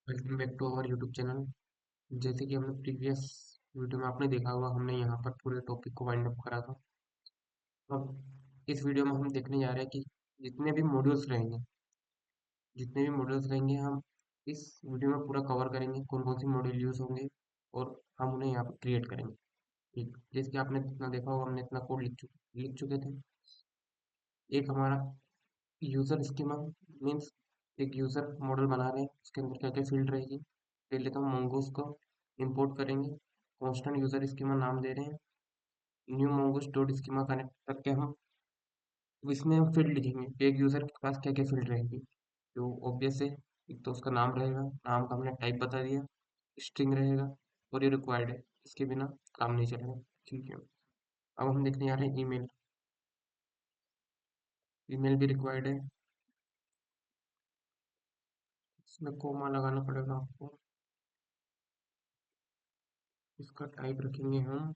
Welcome back to our YouTube channel. जैसे कि हमने प्रीवियस वीडियो में आपने देखा होगा, हमने यहाँ पर पूरे टॉपिक को वाइंड अप करा था। अब इस वीडियो में हम देखने जा रहे हैं कि जितने भी मॉड्यूल्स रहेंगे जितने भी मॉड्यूल्स रहेंगे हम इस वीडियो में पूरा कवर करेंगे, कौन कौन सी मॉड्यूल यूज होंगे और हम उन्हें यहाँ पर क्रिएट करेंगे। ठीक, जैसे कि आपने इतना देखा होगा, हमने इतना कोड लिख चुके थे। एक हमारा यूजर स्कीमा मीन्स एक यूजर मॉडल बना रहे हैं, उसके अंदर क्या क्या फील्ड रहेगी। पहले तो हम mongoose को इंपोर्ट करेंगे, कांस्टेंट यूजर स्कीमा नाम दे रहे हैं। New mongoose dot schema connect करके हम इसमें हम फील्ड लिखेंगे कि एक यूजर के पास क्या क्या फील्ड रहेगी। तो ऑब्वियस है, एक तो उसका नाम रहेगा, नाम का हमने टाइप बता दिया, स्ट्रिंग रहेगा और ये रिक्वायर्ड है, इसके बिना काम नहीं चलेगा। ठीक है, अब हम देखने जा रहे हैं ईमेल। ईमेल भी रिक्वायर्ड है, इसमें कोमा लगाना पड़ेगा आपको। इसका टाइप रखेंगे हम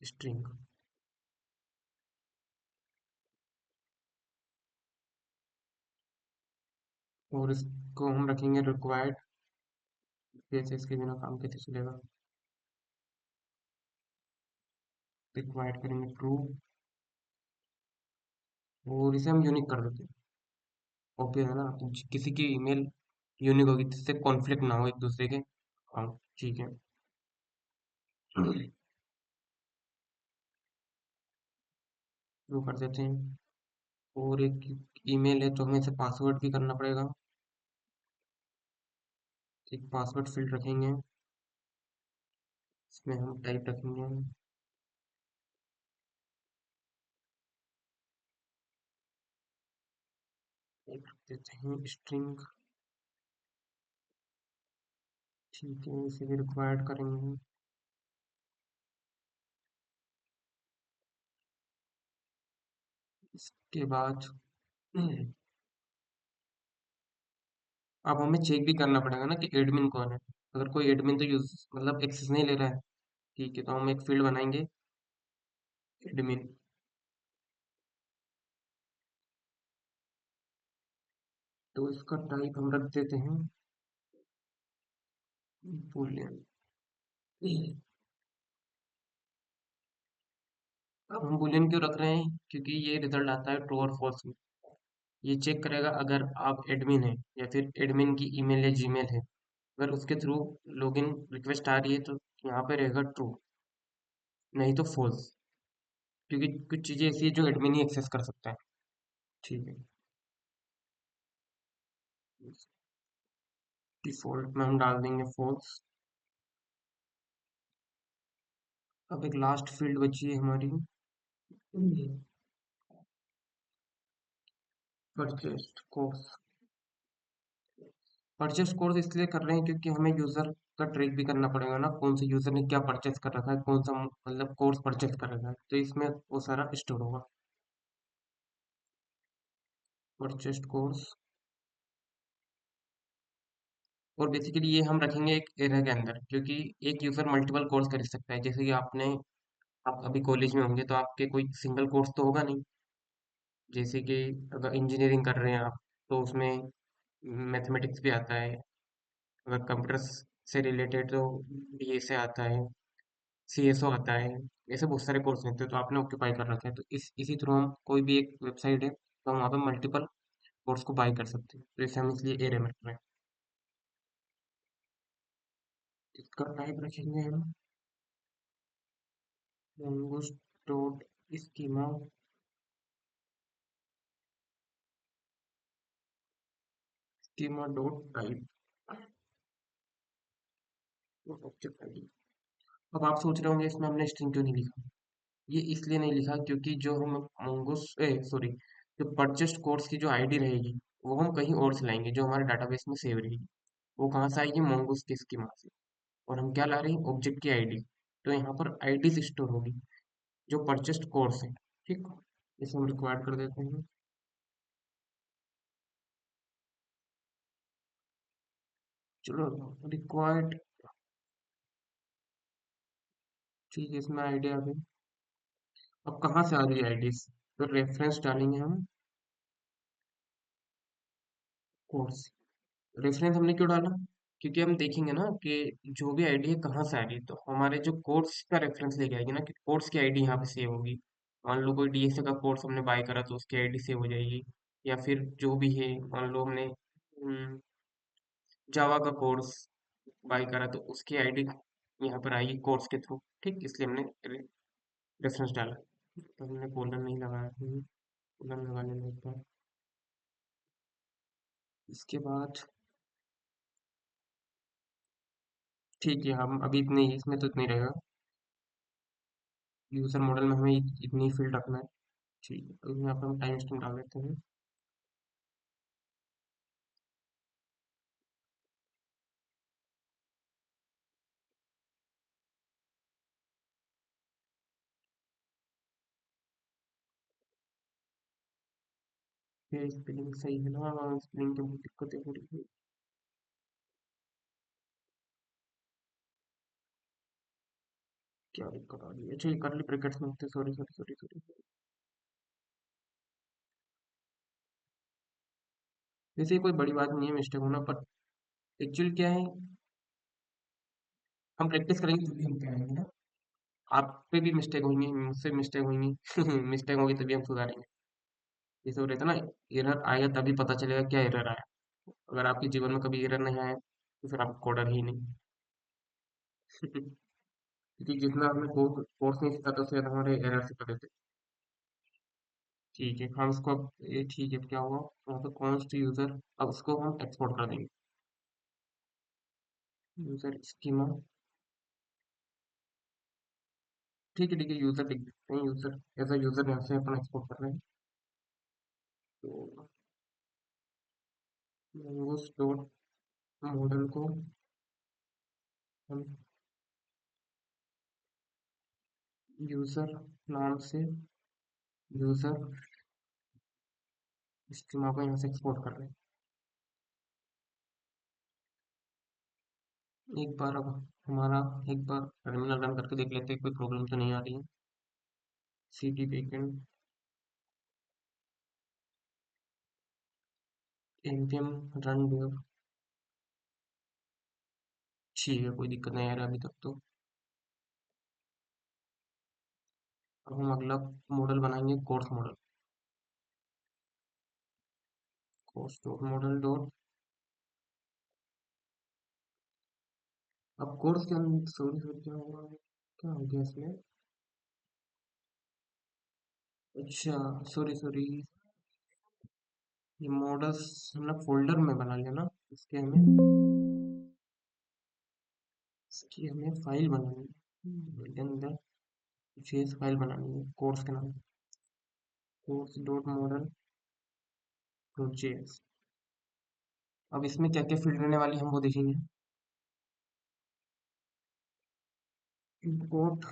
स्ट्रिंग, और इसको हम रखेंगे रिक्वायर्ड। जैसे इसके बिना काम कैसे चलेगा, रिक्वायर्ड करेंगे ट्रू, और इसे हम यूनिक कर देते हैं। ऑब्वियस है ना, तो किसी की ईमेल यूनिक होगी जिससे कॉन्फ्लिक्ट ना हो एक दूसरे के। हाँ, ठीक है। वो कर देते हैं, और एक ईमेल है तो हमें इसे पासवर्ड भी करना पड़ेगा। एक पासवर्ड फील्ड रखेंगे, इसमें हम टाइप रखेंगे, टाइप रख देते हैं स्ट्रिंग। ठीक है, इसे भी रिक्वायर्ड करेंगे। इसके बाद अब हमें चेक भी करना पड़ेगा ना कि एडमिन कौन है। अगर कोई एडमिन तो यूज मतलब एक्सेस नहीं ले रहा है, ठीक है, तो हम एक फील्ड बनाएंगे एडमिन। तो इसका टाइप हम रख देते हैं बूलियन। अब हम बूलियन क्यों रख रहे हैं, क्योंकि ये रिजल्ट आता है ट्रू और फॉल्स में। ये चेक करेगा अगर आप एडमिन है या फिर एडमिन की ईमेल या जीमेल है, अगर उसके थ्रू लॉगिन रिक्वेस्ट आ रही है तो यहाँ पे रहेगा ट्रू, नहीं तो फॉल्स, क्योंकि कुछ चीजें ऐसी है जो एडमिन ही एक्सेस कर सकता है। ठीक है, डिफॉल्ट में हम डाल देंगे फॉल्स। अब एक लास्ट फील्ड बची है हमारी, परचेस्ड कोर्स। परचेस कोर्स इसलिए कर रहे हैं क्योंकि हमें यूजर का ट्रैक भी करना पड़ेगा ना, कौन से यूजर ने क्या परचेस कर रखा है, कौन सा मतलब कोर्स परचेस कर रखा है, तो इसमें वो सारा स्टोर होगा। परचेस्ड कोर्स, और बेसिकली ये हम रखेंगे एक एरर के अंदर, क्योंकि एक यूजर मल्टीपल कोर्स कर सकता है। जैसे कि आप अभी कॉलेज में होंगे तो आपके कोई सिंगल कोर्स तो होगा नहीं। जैसे कि अगर इंजीनियरिंग कर रहे हैं आप, तो उसमें मैथमेटिक्स भी आता है। अगर कंप्यूटर से रिलेटेड तो बीए से आता है, सीएसओ आता है। ऐसे बहुत सारे कोर्स होते हैं, तो आपने ऑक्यूपाई कर रखा है, तो इसी थ्रू हम कोई भी एक वेबसाइट है तो हम वहाँ पे मल्टीपल कोर्स को बाई कर सकते हैं, तो इसे हम इसलिए एरे में रख रहे हैं। इसका टाइप रखेंगे हम mongoose dot schema, schema dot type object ID. अब आप सोच रहे होंगे इसमें हमने स्ट्रिंग क्यों नहीं लिखा। ये इसलिए नहीं लिखा क्योंकि जो हम mongoose सॉरी, जो परचेस्ड कोर्स की जो आईडी रहेगी वो हम कहीं और से लाएंगे, जो हमारे डाटाबेस में सेव रहेगी। वो कहाँ से आएगी, mongoose की स्कीमा से। और हम क्या ला रहे हैं, ऑब्जेक्ट की आईडी। तो यहाँ पर आईडी स्टोर होगी जो परचेस्ड कोर्स है। ठीक, इसे हम रिक्वायर्ड कर देते हैं। चलो, रिक्वायर्ड, ठीक है, इसमें आईडी आ गई। अब कहाँ से आ रही है आईडी, तो रेफरेंस डालेंगे हम कोर्स। रेफरेंस हमने क्यों डाला? क्योंकि हम देखेंगे ना कि जो भी आईडी है कहाँ से आ रही है, तो हमारे जो कोर्स का रेफरेंस लेके आएगी ना कि कोर्स की आईडी यहाँ पे सेव होगी। मान लो कोई डीएसए का कोर्स हमने बाय करा तो उसकी आईडी सेव हो जाएगी। या फिर जो भी है, मान लो हमने जावा का कोर्स बाय करा तो उसकी आईडी यहाँ पर आएगी कोर्स के थ्रू। ठीक, इसलिए हमने रेफरेंस डाला। तो हमने कोलन नहीं लगाया। कोलन लगा लेना एक बार। इसके बाद ठीक है, हम अभी इतने ही, इसमें तो इतना ही रहेगा। यूजर मॉडल में हमें इतनी फील्ड रखना है। ठीक है, तो यहाँ पर हम टाइम स्ट्रिंग डाल देते हैं। फिर स्पेलिंग सही है ना? स्पेलिंग की बहुत दिक्कत है पूरी। क्या दिक्कत आ रही है? अच्छा, ये करली ब्रैकेट्स में होते, सॉरी सॉरी सॉरी सॉरी। वैसे ये कोई बड़ी बात नहीं है मिस्टेक होना, पर एक्चुअली क्या है, हम प्रैक्टिस करेंगे तभी हम क्या आएंगे ना। आप पे भी मिस्टेक होंगी, मुझसे मिस्टेक होंगी। मिस्टेक होगी तभी हम सुधारेंगे। जैसे वो रहता है ना, एरर आएगा तभी पता चलेगा क्या एरर आया। अगर आपके जीवन में कभी एरर नहीं आया तो फिर आप कोडर ही नहीं। क्योंकि जितना हमने कोर्स नहीं सीखा था उससे ज्यादा हमारे एरर से पड़े थे। ठीक है, हम इसको अब ये ठीक है, क्या हुआ वहाँ पे कॉन्स्ट यूजर, अब इसको हम एक्सपोर्ट कर देंगे। User schema. ठीक है, यूजर लिख देते हैं, यूजर एज अ यूजर यहाँ से अपना एक्सपोर्ट कर रहे हैं। तो उस डॉट मॉडल को हम यूजर नाम से यूजर स्कीमा को यहाँ से एक्सपोर्ट कर रहे हैं। एक बार अब हमारा, एक बार टर्मिनल रन करके देख लेते हैं कोई प्रॉब्लम तो नहीं आ रही है। C D backend npm run dev। ठीक है, कोई दिक्कत नहीं आ रहा अभी तक तो। अब हम अगला मॉडल बनाएंगे, course model. Course dot model dot, अब कोर्स के अंदर सॉरी सॉरी क्या हुआ, क्या हो गया इसमें? अच्छा, सॉरी सॉरी, ये मॉडल्स हमने फोल्डर में बना लिया ना। इसके हमें इसकी हमें फाइल बनानी है, इसके अंदर जेएस फाइल बनानी है कोर्स के नाम, course dot model dot JS. अब इसमें क्या क्या फील्ड रहने वाली है हम वो देखेंगे। Import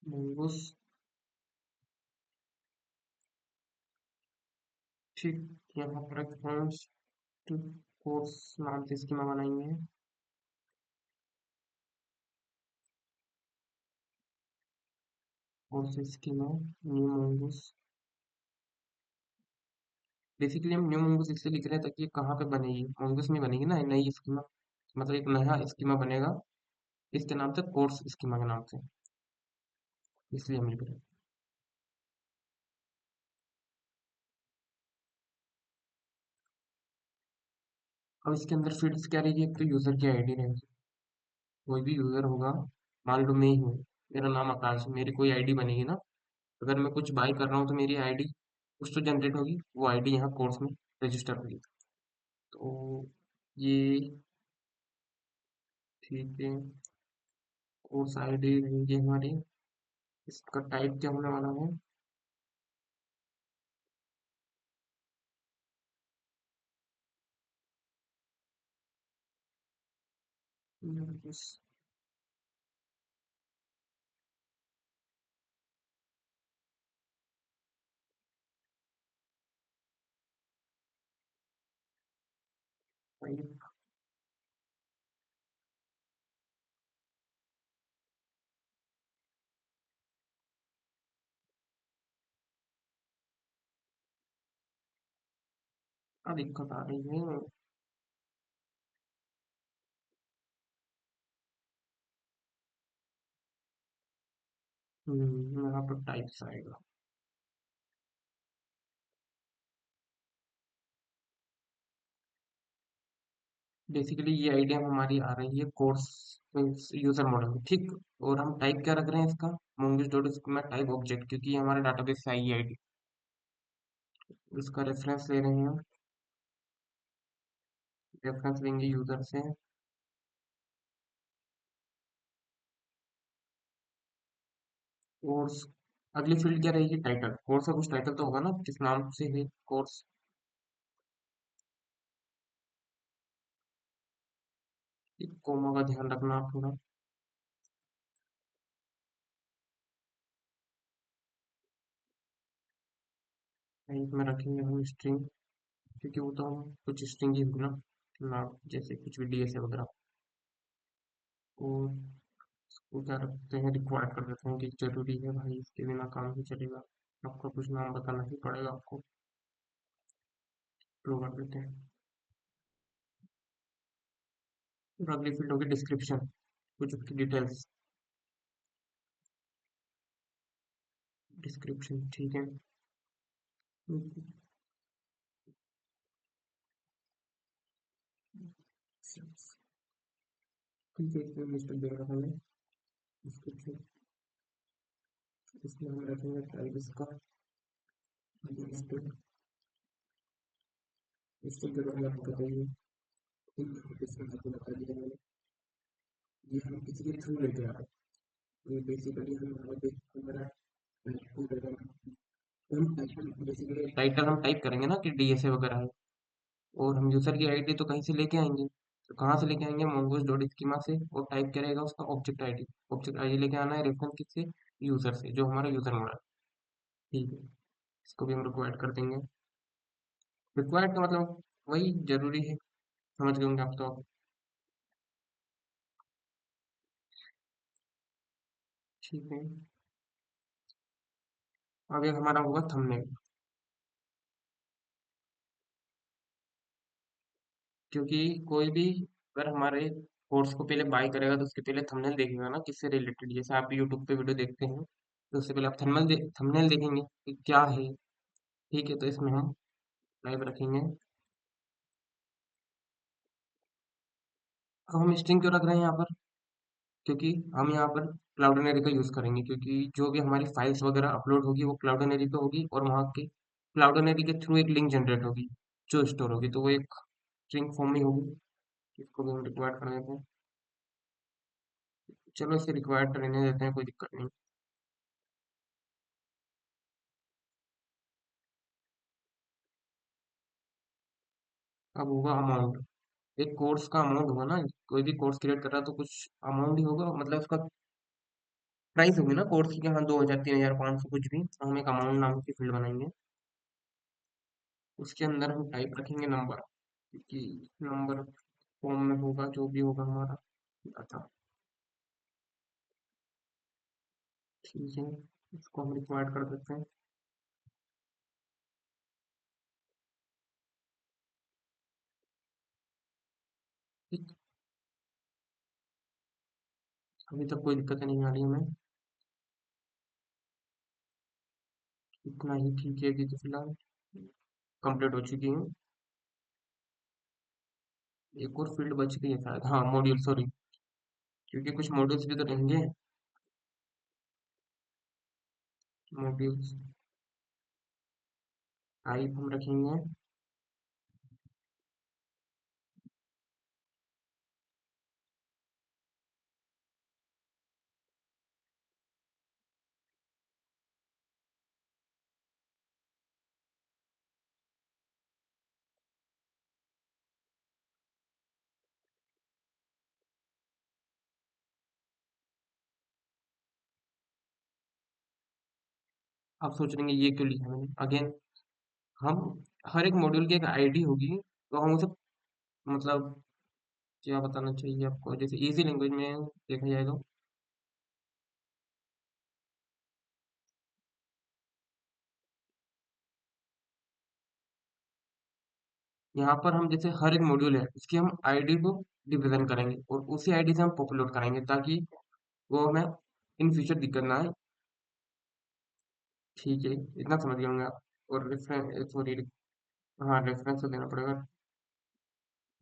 mongoose. ठीक, यहाँ पर रेस्पॉन्स टू कोर्स नाम से स्कीमा बनाएंगे। Course schema new mongoose. Basically हम न्यू मंगूस इसलिए लिख रहे हैं ताकि ये कहाँ पे बनेगी, मंगूस में बनेगी ना नई स्कीमा। मतलब एक नया स्कीमा बनेगा इसके नाम से, कोर्स स्कीमा के नाम से, इसलिए हम लिख रहे हैं। अब इसके अंदर फील्ड्स क्या रहेगी, एक तो यूजर की आईडी रहेगी। कोई भी यूजर होगा, मान लो मैं ही हूँ, मेरा नाम आकाश है, मेरी कोई आईडी बनेगी ना। अगर मैं कुछ बाई कर रहा हूँ तो मेरी आईडी कुछ तो जनरेट होगी, वो आईडी यहाँ कोर्स में रजिस्टर होगी। तो ये ठीक है, कोर्स आईडी रहेगी हमारी। इसका टाइप क्या होने वाला है? क्या दिक्कत आ रही है? यहाँ पर टाइप्स आएगा। बेसिकली ये आइडिया हमारी आ रही है कोर्स यूजर मॉडल में, ठीक। और हम टाइप क्या रख रहे हैं इसका? mongoose डॉट में टाइप ऑब्जेक्ट, क्योंकि ये हमारे डाटाबेस से आई है आईडी। इसका रेफरेंस ले रहे हैं हम। रेफरेंस लेंगे यूजर से। कोर्स, अगली फील्ड क्या रहेगी? टाइटल। कोर्स का कुछ टाइटल तो होगा ना, किस नाम से है कोर्स। कोमा का ध्यान रखना आप थोड़ा। टाइप में रखेंगे हम स्ट्रिंग, क्योंकि वो तो हम कुछ स्ट्रिंग ही होगी ना जैसे कुछ भी डीएस वगैरह। और वो क्या रखते हैं, रिक्वायर्ड कर देते हैं कि जरूरी है भाई, इसके बिना काम नहीं चलेगा। आपका कुछ नाम बताना ही पड़ेगा आपको। तो कर देते हैं। और अगली फील्ड होगी डिस्क्रिप्शन, कुछ उसकी डिटेल्स। डिस्क्रिप्शन, ठीक है। ठीक है, इसमें मिस्टर दे रहा हमें डिस्क्रिप्शन। इसमें हम रखेंगे टाइप इसका लिस्टेड। इसको जरूर मत बताइए। इसमें आपको बता दिया मैंने। ये हम किसी के थ्रू लेके आ रहे हैं। ये बेसिकली हमारा हम बेसिकली टाइटल हम टाइप करेंगे ना कि डीएसए वगैरह है। और हम यूजर की आईडी तो कहीं से लेके आएंगे। तो कहाँ से लेके आएंगे? mongoose डॉट स्कीमा से। और टाइप करेगा उसका ऑब्जेक्ट आईडी। ऑब्जेक्ट आईडी लेके आना है रेफरेंस किससे? यूजर से, जो हमारा यूजर मॉडल। ठीक है। इसको भी हम रिक्वायर्ड कर देंगे। रिक्वायर्ड का मतलब वही जरूरी है, समझ गए होंगे आप तो आप। ठीक है। अब एक हमारा होगा थंबनेल। क्योंकि कोई भी अगर हमारे कोर्स को पहले बाय करेगा तो उसके पहले थंबनेल देखेगा ना, किससे रिलेटेड। जैसे आप यूट्यूब पे वीडियो देखते हैं तो उससे पहले आप थंबनेल देखेंगे कि क्या है। ठीक है, तो इसमें हम लाइव रखेंगे। अब हम स्ट्रिंग क्यों रख रहे हैं यहाँ पर? क्योंकि हम यहाँ पर क्लाउडनेरी का यूज करेंगे, क्योंकि जो भी हमारी फाइल्स वगैरह अपलोड होगी वो क्लाउडनेरी पे होगी, और वहाँ के क्लाउडनेरी के थ्रू एक लिंक जनरेट होगी जो स्टोर होगी, तो वो एक स्ट्रिंग फॉर्म में होगी। इसको भी हम रिक्वायर्ड कर देते हैं। चलो इसे रिक्वायर्ड रहने देते हैं, कोई दिक्कत नहीं। अब होगा अमाउंट। एक कोर्स का अमाउंट होगा ना, कोई भी कोर्स क्रिएट कर रहा है तो कुछ अमाउंट ही होगा, मतलब उसका प्राइस होगी ना कोर्स की, हाँ 2000 3500 कुछ भी, तो हम एक अमाउंट नाम की फील्ड बनाएंगे। उसके अंदर हम टाइप रखेंगे नंबर, क्योंकि नंबर फॉर्म में होगा जो भी होगा हमारा डाटा। ठीक है, इसको हम रिक्वायर्ड कर देते हैं। ठीक। अभी तक कोई दिक्कत नहीं आ रही हमें। इतना ही ठीक है, अभी तो फिलहाल कंप्लीट हो चुकी है। एक और फील्ड बच गई है शायद, हाँ मॉड्यूल, सॉरी। क्योंकि कुछ मॉड्यूल्स भी तो रहेंगे। मॉड्यूल्स टाइप हम रखेंगे। आप सोच रहे हैं ये क्यों लिखा मैंने अगेन। हम हर एक मॉड्यूल की एक आईडी होगी, तो हम उसे मतलब क्या बताना चाहिए आपको, जैसे इजी लैंग्वेज में देखा जाए तो। यहाँ पर हम जैसे हर एक मॉड्यूल है उसकी हम आईडी को डिवीजन करेंगे और उसी आईडी से हम पॉपुलेट कराएंगे ताकि वो हमें इन फ्यूचर दिक्कत ना आए। ठीक है, इतना समझ गए होंगे आप। और रेफरेंस, सॉरी, हाँ रेफरेंस तो देना पड़ेगा।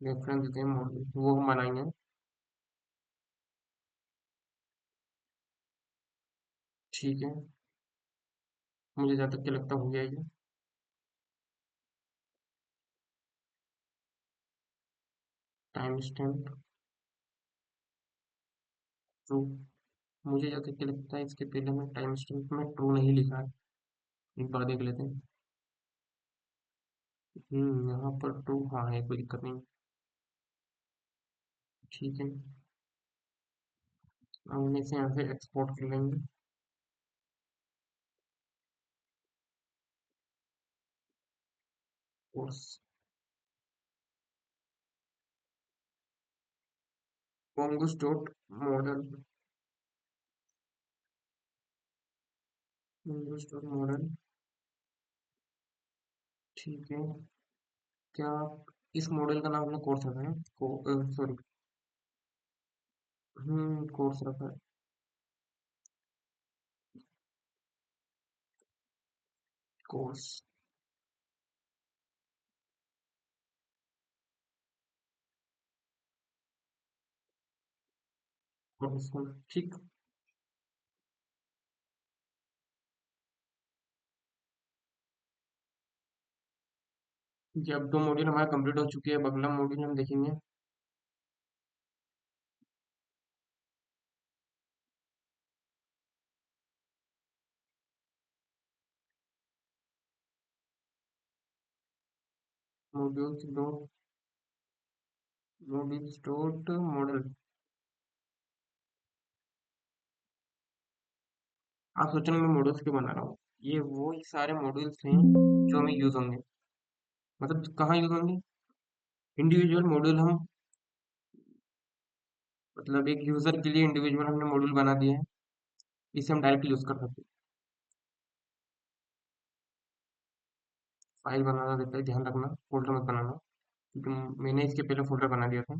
रेफरेंस देते हैं मॉड्यूल, वो हम बनाएंगे। ठीक है, मुझे जहाँ तक के लगता हो गया ये। Time stamp true. मुझे जहाँ तक के लगता है इसके पहले मैं टाइम स्टैम्प में ट्रू नहीं लिखा है। एक बार देख लेते हैं। यहाँ पर ट्रू हाँ है, कोई दिक्कत नहीं। ठीक है, हम इसे यहाँ से एक्सपोर्ट कर लेंगे। Course mongoose dot model, mongoose dot model। ठीक है, क्या इस मॉडल का नाम हमने कोर्स रखा है? सॉरी, कोर्स रखा है। कोर्स, कोर्स ठीक। जी, अब दो मॉड्यूल हमारा कंप्लीट हो चुकी है। अब अगला मॉड्यूल हम देखेंगे। Modules dot, modules dot model. आप सोच रहे हैं मैं मॉड्यूल्स क्यों बना रहा हूँ? ये वो ही सारे मॉड्यूल्स हैं जो हमें यूज होंगे। मतलब कहाँ यूज होंगे? इंडिविजुअल मॉड्यूल हम, मतलब एक यूजर के लिए इंडिविजुअल हमने मॉड्यूल बना दिए हैं। इसे हम डायरेक्ट यूज कर सकते हैं। फाइल बनाना रहता है, ध्यान रखना फोल्डर मत बनाना, क्योंकि मैंने इसके पहले फोल्डर बना दिया था।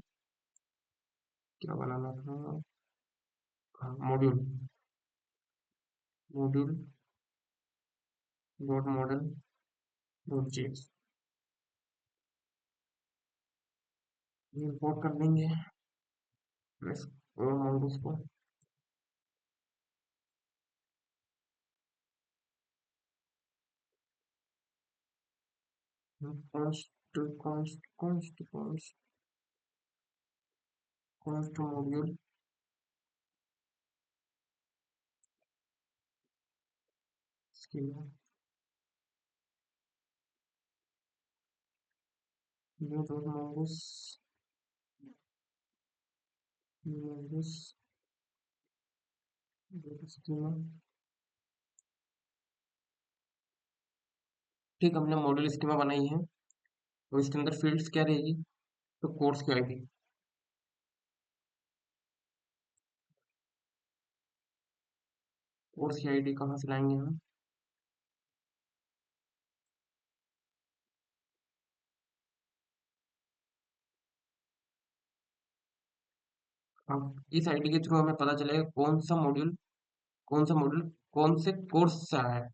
क्या बनाना था? हाँ, module, module dot model dot JS. Import कर लेंगे बस, और मॉड्यूल्स को। Const, const const const const module schema, new dot modules, modules dot schema. ठीक, हमने मॉड्यूल स्कीमा बनाई है। तो इसके अंदर फील्ड्स क्या रहेगी? तो कोर्स की आईडी। कोर्स की आईडी कहाँ से लाएंगे हम? अब इस आईडी के थ्रू हमें पता चलेगा कौन सा मॉड्यूल कौन से कोर्स से आया है।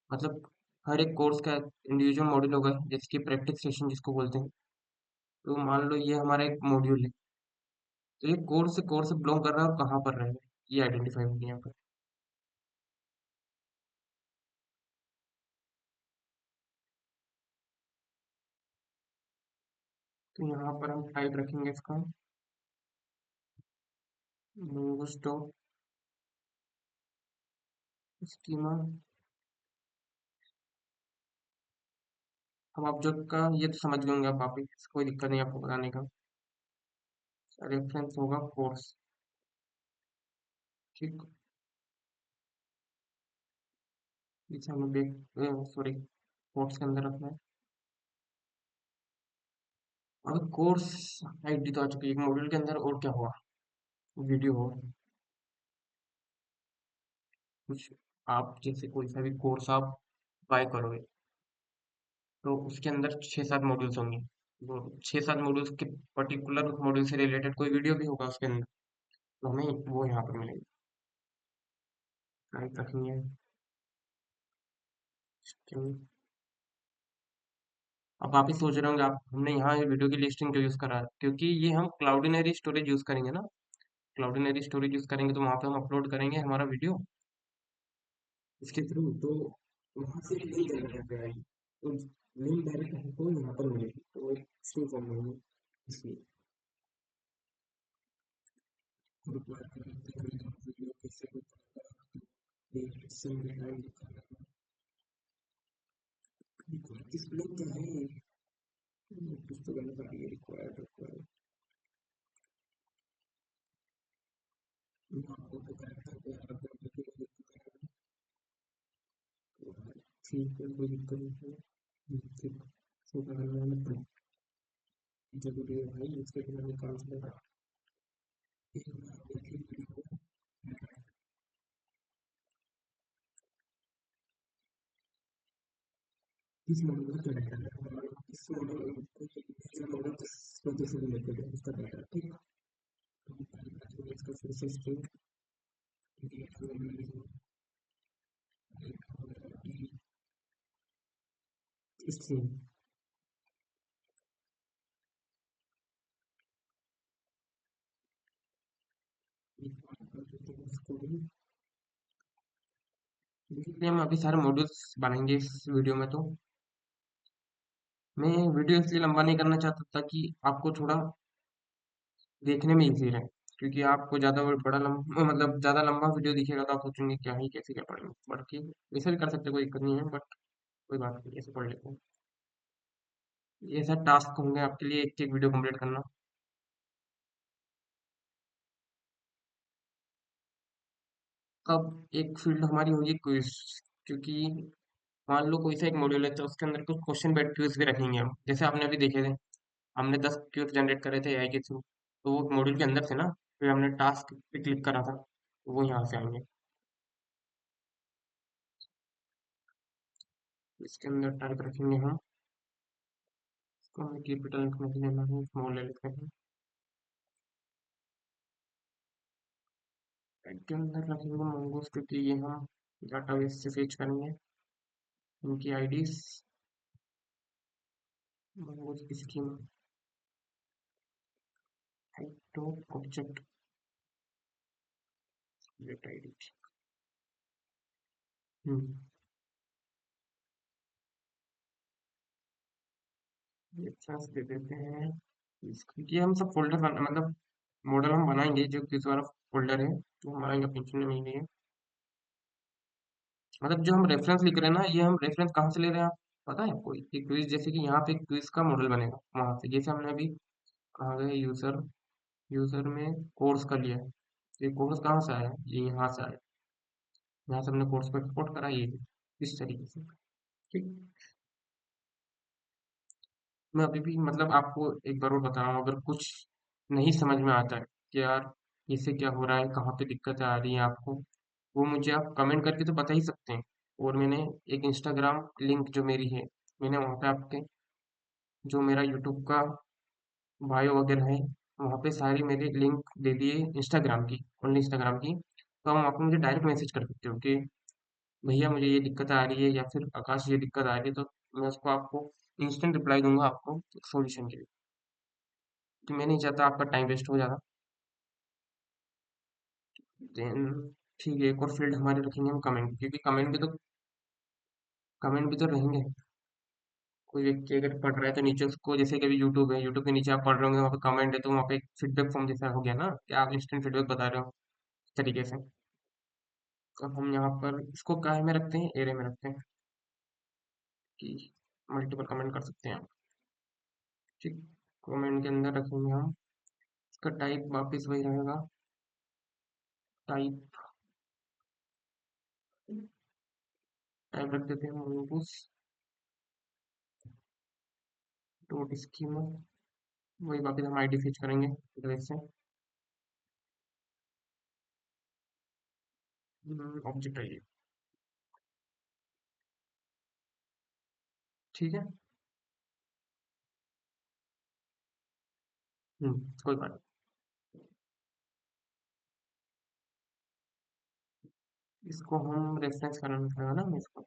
मतलब हर एक कोर्स का इंडिविजुअल मॉड्यूल होगा, जैसे कि प्रैक्टिस सेशन जिसको बोलते हैं। तो मान लो ये हमारा एक मॉड्यूल है, तो ये कोर्स से बिलोंग कर रहा है और कहाँ पर रहे, ये आइडेंटिफाई होगी यहाँ पर। तो यहाँ पर हम टाइप रखेंगे इसका मंगोस्टो स्कीमा। अब ऑब्जेक्ट का ये तो समझ गए होंगे आप वापिस, कोई दिक्कत नहीं आपको बताने का। रेफरेंस होगा कोर्स। ठीक, इसे हमें बैक, सॉरी, कोर्स के अंदर रखना है। अब कोर्स आईडी तो आ चुकी है एक मॉड्यूल के अंदर, और क्या हुआ? वीडियो हो कुछ, आप जैसे कोई सा भी कोर्स आप बाय करोगे तो उसके अंदर 6-7 मॉड्यूल्स होंगे। वो 6-7 मॉड्यूल्स के पर्टिकुलर मॉड्यूल से रिलेटेड कोई वीडियो भी होगा उसके अंदर, तो हमें वो यहाँ पर मिलेगी। टाइप रखेंगे। अब आप ही सोच रहे होंगे, आप हमने यहाँ ये वीडियो की लिस्टिंग क्यों यूज करा है, क्योंकि ये हम क्लाउडिनरी स्टोरेज यूज करेंगे ना। क्लाउडिनरी स्टोरेज यूज करेंगे तो वहां पे हम अपलोड करेंगे हमारा वीडियो इसके थ्रू, तो वहां से लिंक जनरेट कराएगी, तो लिंक डायरेक्ट हमको यहाँ पर मिलेगी, तो इसलिए फॉर्म में इसलिए रिक्वायर करते हैं वीडियो कैसे किस लिंक क्या है, कुछ तो गलत आ रही है, रिक्वायर्ड रिक्वायर्ड आपको तो करेक्ट है, ठीक है, कोई दिक्कत नहीं है, ठीक। छोटा करना है जरूरी है भाई, इसके बिना नहीं काम चलेगा। किस मॉडल का क्या डाटा है, किस मॉडल को मॉडल किस वजह से रिलेटेड है उसका डाटा, ठीक है। इसका फिर से स्ट्रिंग स्ट्रिंग इसको भी देखिए, हम अभी सारे मॉड्यूल्स बनाएंगे इस वीडियो में, तो मैं वीडियो इसलिए लंबा नहीं करना चाहता ताकि आपको थोड़ा देखने में इजी रहे, क्योंकि आपको ज्यादा बड़ा लंबा मतलब ज्यादा लंबा वीडियो दिखेगा तो आप सोचेंगे क्या ही कैसे क्या पढ़ेंगे, बट ठीक वैसे भी कर सकते हैं, कोई दिक्कत नहीं है, बट कोई बात नहीं, ऐसे पढ़ लेते हैं। ये सब टास्क होंगे आपके लिए, एक एक वीडियो कंप्लीट करना। अब एक फील्ड हमारी होगी क्विज, क्योंकि मान लो कोई सा एक मॉड्यूल है तो उसके अंदर कुछ क्वेश्चन बेस्ड क्विज भी रखेंगे हम, जैसे आपने अभी देखे थे, हमने 10 क्विज जनरेट करे थे एआई के थ्रू, तो वो मॉड्यूल के अंदर थे ना, फिर हमने टास्क पे क्लिक करा था, तो वो यहाँ से आएंगे। इसके अंदर टाइप रखेंगे हम, इसको हमें कैपिटल नहीं लेना है, स्मॉल ले लेते हैं। के अंदर रखेंगे मंगोस, क्योंकि ये हम डाटाबेस से फेच करेंगे इनकी आईडीज, मंगोस की स्कीम तो ऑब्जेक्ट गेट आईडी। हम्म, ये ट्रांस दे देते हैं क्योंकि हम सब फोल्डर मतलब मॉडल हम बनाएंगे जो किस वाला फोल्डर है, तो हम बनाएंगे अपनी चुनने में लिए, मतलब जो हम रेफरेंस लिख रहे हैं ना, ये हम रेफरेंस कहाँ से ले रहे हैं, आप पता है आपको, ये क्विज जैसे कि यहाँ पे क्विज का मॉडल बनेगा वहां से, जैसे हमने अभी कहा गया यूजर, यूजर में कोर्स का लिया है, तो ये कोर्स कहाँ से आया, ये यहाँ से आया, यहाँ से हमने कोर्स को एक्सपोर्ट करा, ये इस तरीके से, ठीक। मैं अभी भी मतलब आपको एक बार और बता रहा हूँ, अगर कुछ नहीं समझ में आता है कि यार इससे क्या हो रहा है, कहाँ पे दिक्कतें आ रही हैं आपको, वो मुझे आप कमेंट करके तो बता ही सकते हैं। और मैंने एक इंस्टाग्राम लिंक जो मेरी है, मैंने वहाँ पे आपके जो मेरा यूट्यूब का बायो वगैरह है, वहाँ पे सारी मेरी लिंक दे दिए इंस्टाग्राम की, ओनली इंस्टाग्राम की, तो हम आप मुझे डायरेक्ट मैसेज कर सकते हो कि भैया मुझे ये दिक्कत आ रही है, या फिर आकाश ये दिक्कत आ रही है, तो मैं उसको आपको इंस्टेंट रिप्लाई दूंगा आपको सॉल्यूशन के लिए, कि मैं नहीं चाहता आपका टाइम वेस्ट हो जाता। देन ठीक है, एक और फील्ड हमारे रखेंगे हम कमेंट, क्योंकि कमेंट भी तो रहेंगे। कोई व्यक्ति अगर पढ़ रहा है तो नीचे उसको, जैसे कि अभी यूट्यूब है, यूट्यूब के नीचे आप पढ़ रहे होंगे, वहाँ पे कमेंट है, तो वहाँ पे एक फीडबैक फॉर्म जैसा हो गया ना, कि आप इंस्टेंट फीडबैक बता रहे हो इस तरीके से। तो अब हम यहाँ पर इसको काय में रखते हैं, एरे में रखते हैं, कि मल्टीपल कमेंट कर सकते हैं आप, ठीक। कमेंट के अंदर रखेंगे हम, इसका टाइप वापस वही रहेगा, टाइप टाइप रख देते हैं mongoose डॉट स्कीमा, वही वापस हम आईडी फेच करेंगे एड्रेस से, ऑब्जेक्ट आईडी, ठीक है। कोई बात नहीं। इसको हम रेफरेंस करना पड़ेगा ना हमें इसको,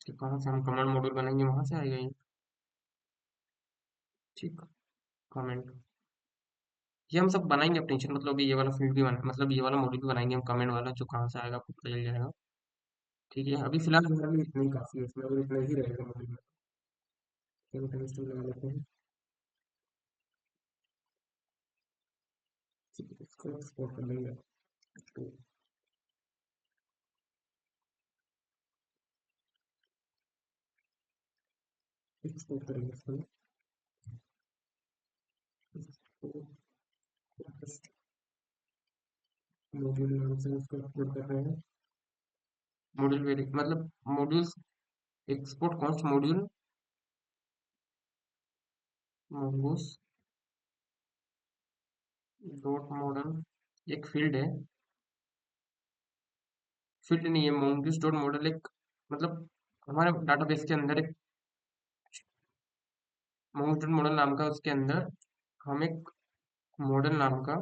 कि कहाँ से हम कमांड मॉड्यूल बनाएंगे वहां से आएगा ये। ठीक। कमेंट, ये हम सब बनाएंगे, आप टेंशन मतलब ये वाला फील्ड भी बना, मतलब ये वाला मॉड्यूल भी बनाएंगे हम कमेंट वाला, जो कहाँ से आएगा आपको पता चल जाएगा। ठीक है, अभी फिलहाल हमारे लिए इतना ही काफी है, इसमें अगर इतना ही रहेगा मॉड्यूल में। चलो टेस्ट लगा लेते हैं। ठीक है, इसको एक्सपोर्ट कर लेंगे। तो एक्सपोर्ट करेंगे इसको, मॉड्यूल नाम से उसको एक्सपोर्ट कर रहे हैं। मॉड्यूल वेरी मतलब modules, export cost module mongoose dot model एक फील्ड है। फील्ड नहीं है, mongoose डॉट मॉडल एक मतलब हमारे डाटाबेस के अंदर एक mongoose डॉट मॉडल नाम का, उसके अंदर हम एक मॉडल नाम का,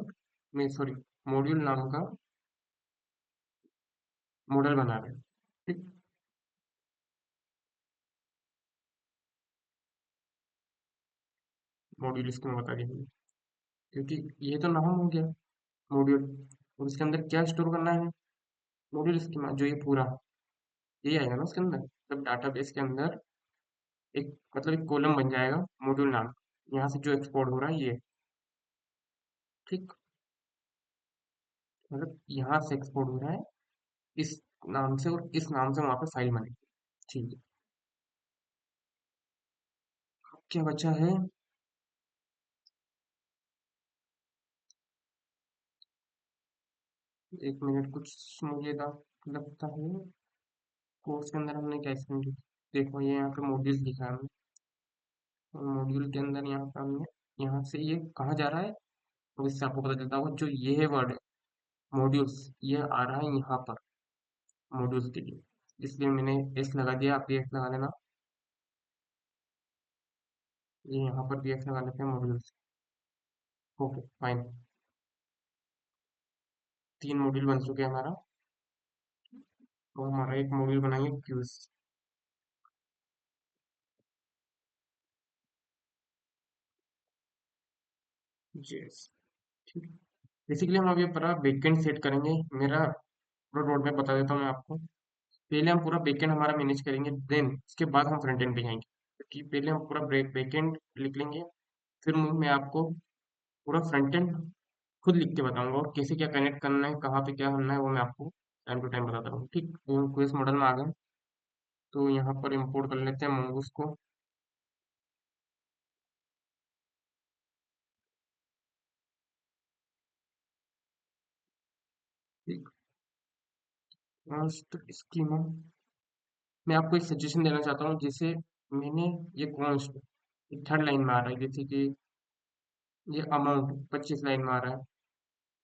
नहीं सॉरी, मॉड्यूल नाम का मॉडल बना रहे हैं। ठीक। मॉड्यूल इसको मैं बता देंगे, क्योंकि ये तो नाम हो गया मॉड्यूल, और उसके अंदर क्या स्टोर करना है, मॉड्यूल स्कीमा, जो ये पूरा यही आएगा ना उसके अंदर, मतलब डाटाबेस के अंदर एक मतलब एक कॉलम बन जाएगा मॉड्यूल नाम, यहाँ से जो एक्सपोर्ट हो रहा है ये। ठीक। मतलब यहाँ से एक्सपोर्ट हो रहा है इस नाम से, और इस नाम से वहां पे फाइल बनेगी। ठीक है। अब क्या बचा है, 1 मिनट कुछ, मुझे लगता है कोर्स के अंदर हमने क्या इसमें देखो, ये यहाँ पे मॉड्यूल लिखा है हमने, और मॉड्यूल के अंदर यहाँ पे हमने, यहाँ से ये कहाँ जा रहा है, तो इससे आपको पता चलता होगा, जो ये है वर्ड मॉड्यूल्स, ये आ रहा है यहाँ पर मॉड्यूल्स के लिए, इसलिए मैंने एस लगा दिया, आप भी एस लगा लेना। ये यहाँ पर भी एस लगा लेते हैं मॉड्यूल्स। ओके फाइन, 3 मॉड्यूल बन चुके हैं हमारा। तो हमारा एक मॉड्यूल बनाएंगे क्यूज। यस। ठीक। बेसिकली हम अभी पूरा बैकएंड सेट करेंगे, मेरा पूरा रोड मैप बता देता हूँ मैं आपको। पहले हम पूरा बैकएंड हमारा मैनेज करेंगे, देन उसके बाद हम फ्रंट एंड पे जाएंगे, क्योंकि पहले हम पूरा बैकएंड लिख लेंगे, फिर मैं आपको पूरा फ्रंट एंड खुद लिख के बताऊंगा, और कैसे क्या कनेक्ट करना है, कहाँ पे क्या करना है, वो मैं आपको टाइम टू टाइम बताता रहूँ। ठीक, तो क्वेस मॉडल में आ गए, तो यहाँ पर इंपोर्ट कर लेते हैं mongoose को। ठीक। कॉन्स्ट स्कीमा, मैं आपको एक सजेशन देना चाहता हूँ, जैसे मैंने ये कॉन्स्ट थर्ड लाइन में आ रहा है, जैसे कि ये अमाउंट 25 लाइन में आ रहा है,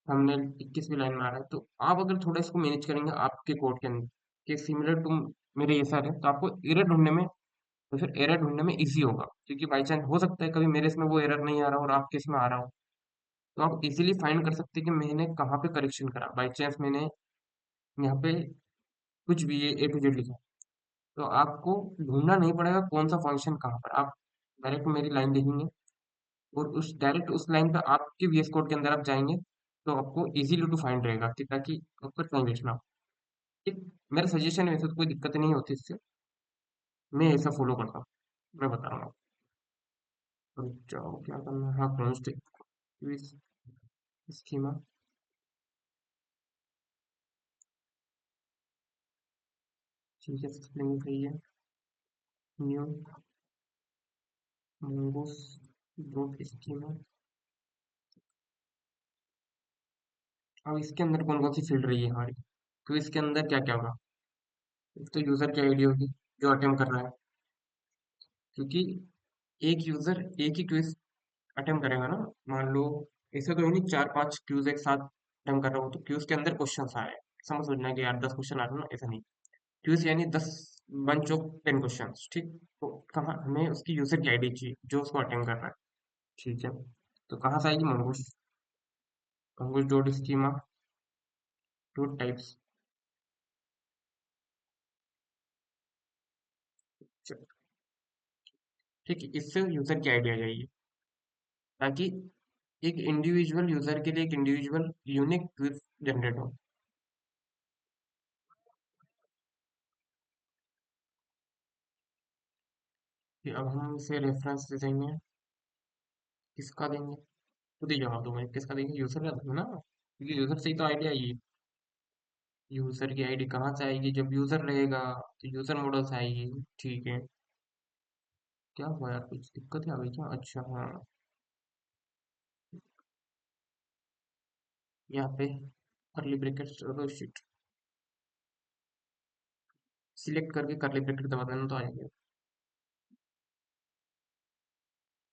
हमने 21वीं लाइन में आ रहा है, तो आप अगर थोड़ा इसको मैनेज करेंगे आपके कोड के अंदर, कि सिमिलर टू मेरे ये सारे, तो आपको एरर ढूंढने में, तो फिर एरर ढूंढने में इजी होगा, क्योंकि बाई चांस हो सकता है कभी मेरे इसमें वो एरर नहीं आ रहा और आपके इसमें आ रहा हो, तो आप इजीली फाइंड कर सकते हैं कि मैंने कहाँ पे करेक्शन करा, बाई चांस मैंने यहाँ पे कुछ भी ये ए टू जेड लिखा, तो आपको ढूंढना नहीं पड़ेगा कौन सा फंक्शन कहाँ पर, आप डायरेक्ट मेरी लाइन देखेंगे, और उस डायरेक्ट उस लाइन पे आपके वीएस कोड के अंदर आप जाएंगे, तो आपको इजीली टू फाइंड रहेगा, कि ताकि आपको टाइम वेस्ट ना हो। ठीक। मेरा सजेशन है, वैसे तो कोई दिक्कत नहीं होती इससे, मैं ऐसा फॉलो करता हूँ, मैं बता रहा हूँ। तो जाओ क्या करना है, हाँ कॉन्स्ट स्कीमा। ठीक है, स्प्लिंग सही है। New mongoose dot schema. अब इसके अंदर कौन कौन सी फील्ड रही है हमारी, तो इसके अंदर क्या क्या होगा, एक तो यूजर की आईडी होगी जो अटेम्प्ट कर रहा है, क्योंकि एक यूजर एक ही क्विज अटेम्प्ट करेगा ना, मान लो ऐसे तो है नहीं 4-5 क्यूज एक साथ अटेम्प्ट कर रहा हो, तो क्यूज के अंदर क्वेश्चन आ रहे हैं, समझ सोचना कि यार 10 क्वेश्चन आ रहे हैं ना, ऐसा नहीं, क्यूज यानी 10 बंच ऑफ 10 क्वेश्चन। ठीक। तो कहाँ हमें उसकी यूजर की आईडी चाहिए जो उसको अटेम्प्ट कर रहा है, ठीक है, तो कहाँ से आएगी mongoose? Mongoose dot schema dot types. ठीक है, इससे यूजर की आईडी आ जाएगी, ताकि एक इंडिविजुअल यूजर के लिए एक इंडिविजुअल यूनिक क्विज जनरेट हो। कि अब हम इसे रेफरेंस दे देंगे, किसका देंगे? खुद ही जवाब दो भाई, किसका देंगे? यूजर का देंगे ना, क्योंकि यूजर से ही तो आईडी आएगी। यूजर की आईडी कहाँ से आएगी? जब यूजर रहेगा तो यूजर मॉडल से आएगी। ठीक है, क्या हुआ यार, कुछ दिक्कत आ गई क्या? अच्छा हाँ, यहाँ पे करली ब्रैकेट शीट सिलेक्ट करके करली ब्रैकेट दबा देना तो आ जाएगा।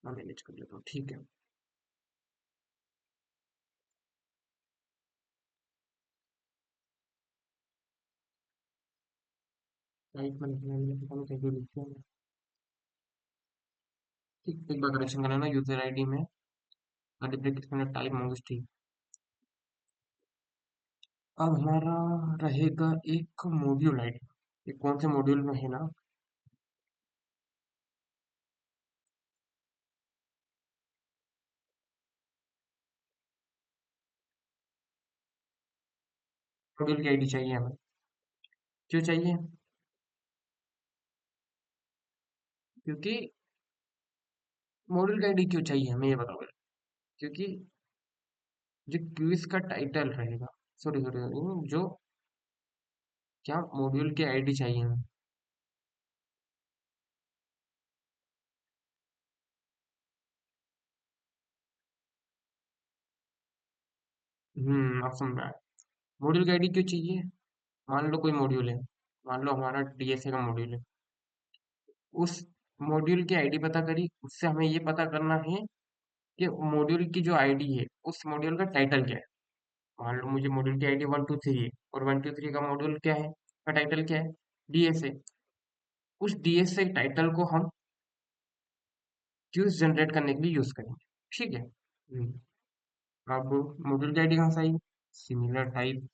मैं मैनेज कर लेता हूँ, ठीक है। टाइप में लिखना है, पता नहीं कैसे लिखते हैं। ठीक, एक बार करेक्शन करना यूजर आईडी में करली ब्रैकेट के अंदर टाइप मंगूस, ठीक। अब हमारा रहेगा एक मॉड्यूल आईडी। ये कौन से मॉड्यूल में है ना? मॉड्यूल की आईडी चाहिए हमें। क्यों चाहिए? क्योंकि मॉड्यूल की आईडी क्यों चाहिए हमें, ये बताओ। क्योंकि जो क्विज का टाइटल रहेगा, सॉरी सॉरी, जो क्या मॉड्यूल की आईडी चाहिए हमें? आप समझ रहा है। मॉड्यूल की आईडी क्यों चाहिए? मान लो कोई मॉड्यूल है, मान लो हमारा डीएसए का मॉड्यूल है। उस मॉड्यूल की आईडी पता करी, उससे हमें ये पता करना है कि मॉड्यूल की जो आईडी है उस मॉड्यूल का टाइटल क्या है। मान लो मुझे मॉड्यूल की आईडी 123 है, और 123 का मॉड्यूल क्या है, का टाइटल क्या है? डीएसए। उस डीएसए टाइटल को हम क्यूज जनरेट करने के लिए यूज करेंगे। ठीक है। अब मॉड्यूल की आईडी कहाँ से आई? Similar type,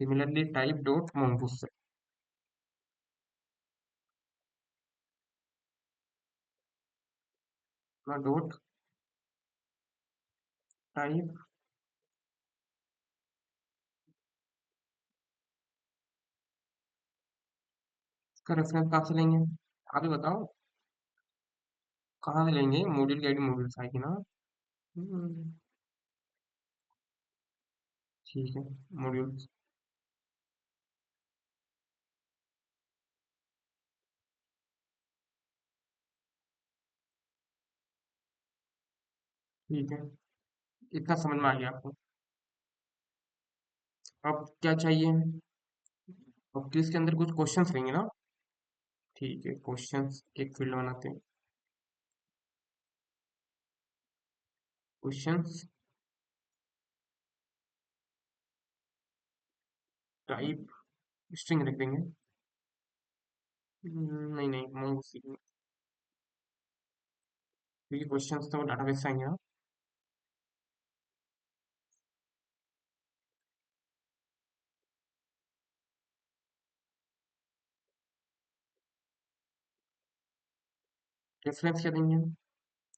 similarly type dot mongoose से। डॉट टाइप, इसका रेफरेंस कहाँ से लेंगे? आप ही बताओ, कहाँ से लेंगे? मॉड्यूल की आईडी मॉड्यूल से आएगी ना। हम्म, ठीक है, मॉड्यूल। ठीक है, इतना समझ में आ गया आपको। अब क्या चाहिए? अब क्विज के अंदर कुछ क्वेश्चंस लेंगे ना। ठीक है, क्वेश्चंस एक फील्ड बनाते हैं। क्वेश्चंस टाइप स्ट्रिंग रख देंगे। नहीं नहीं, mongoose, क्योंकि क्वेश्चंस तो डाटाबेस से आएंगे ना। रेफरेंस क्या देंगे?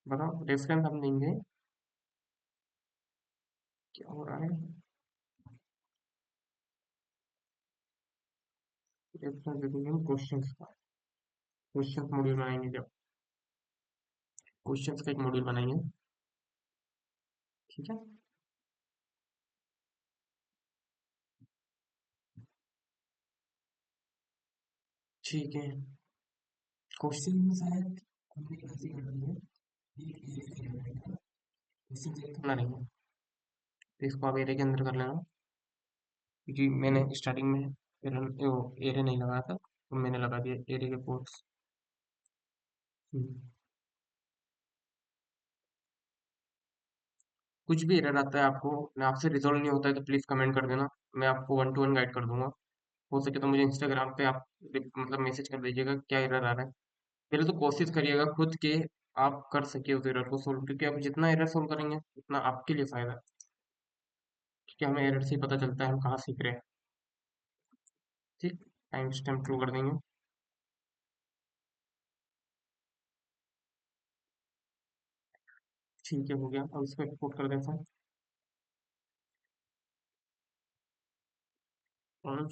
बताओ, रेफरेंस हम देंगे, क्या हो रहा है? रेफरेंस दे देंगे हम क्वेश्चंस का। क्वेश्चंस मॉड्यूल बनाएंगे जब, क्वेश्चंस का एक मॉड्यूल बनाएंगे। ठीक है। ठीक है, क्वेश्चन में शायद हमने गलती कर दी है। क्वेश्चन चेक करना नहीं है, तो इसको आप एरे के अंदर कर लेना। क्योंकि मैंने स्टार्टिंग में एरे नहीं लगाया था, तो मैंने लगा दिया एरे के कोड्स। कुछ भी एरर आता है आपको, मैं आपसे रिजॉल्व नहीं होता है, तो प्लीज कमेंट कर देना। मैं आपको वन टू वन गाइड कर दूंगा। हो सके तो मुझे इंस्टाग्राम पे आप मतलब मैसेज कर दीजिएगा क्या एरर आ रहा है। पहले तो कोशिश करिएगा खुद के आप कर सके उस एरर को सोल्व, क्योंकि आप जितना एरर सोल्व करेंगे उतना आपके लिए फायदा है, क्योंकि हमें एरर से ही पता चलता है हम कहाँ सीख रहे हैं। ठीक, टाइम स्टैम्प शुरू कर देंगे। ठीक है, हो गया। अब इसको एक्सपोर्ट कर देते हैं। और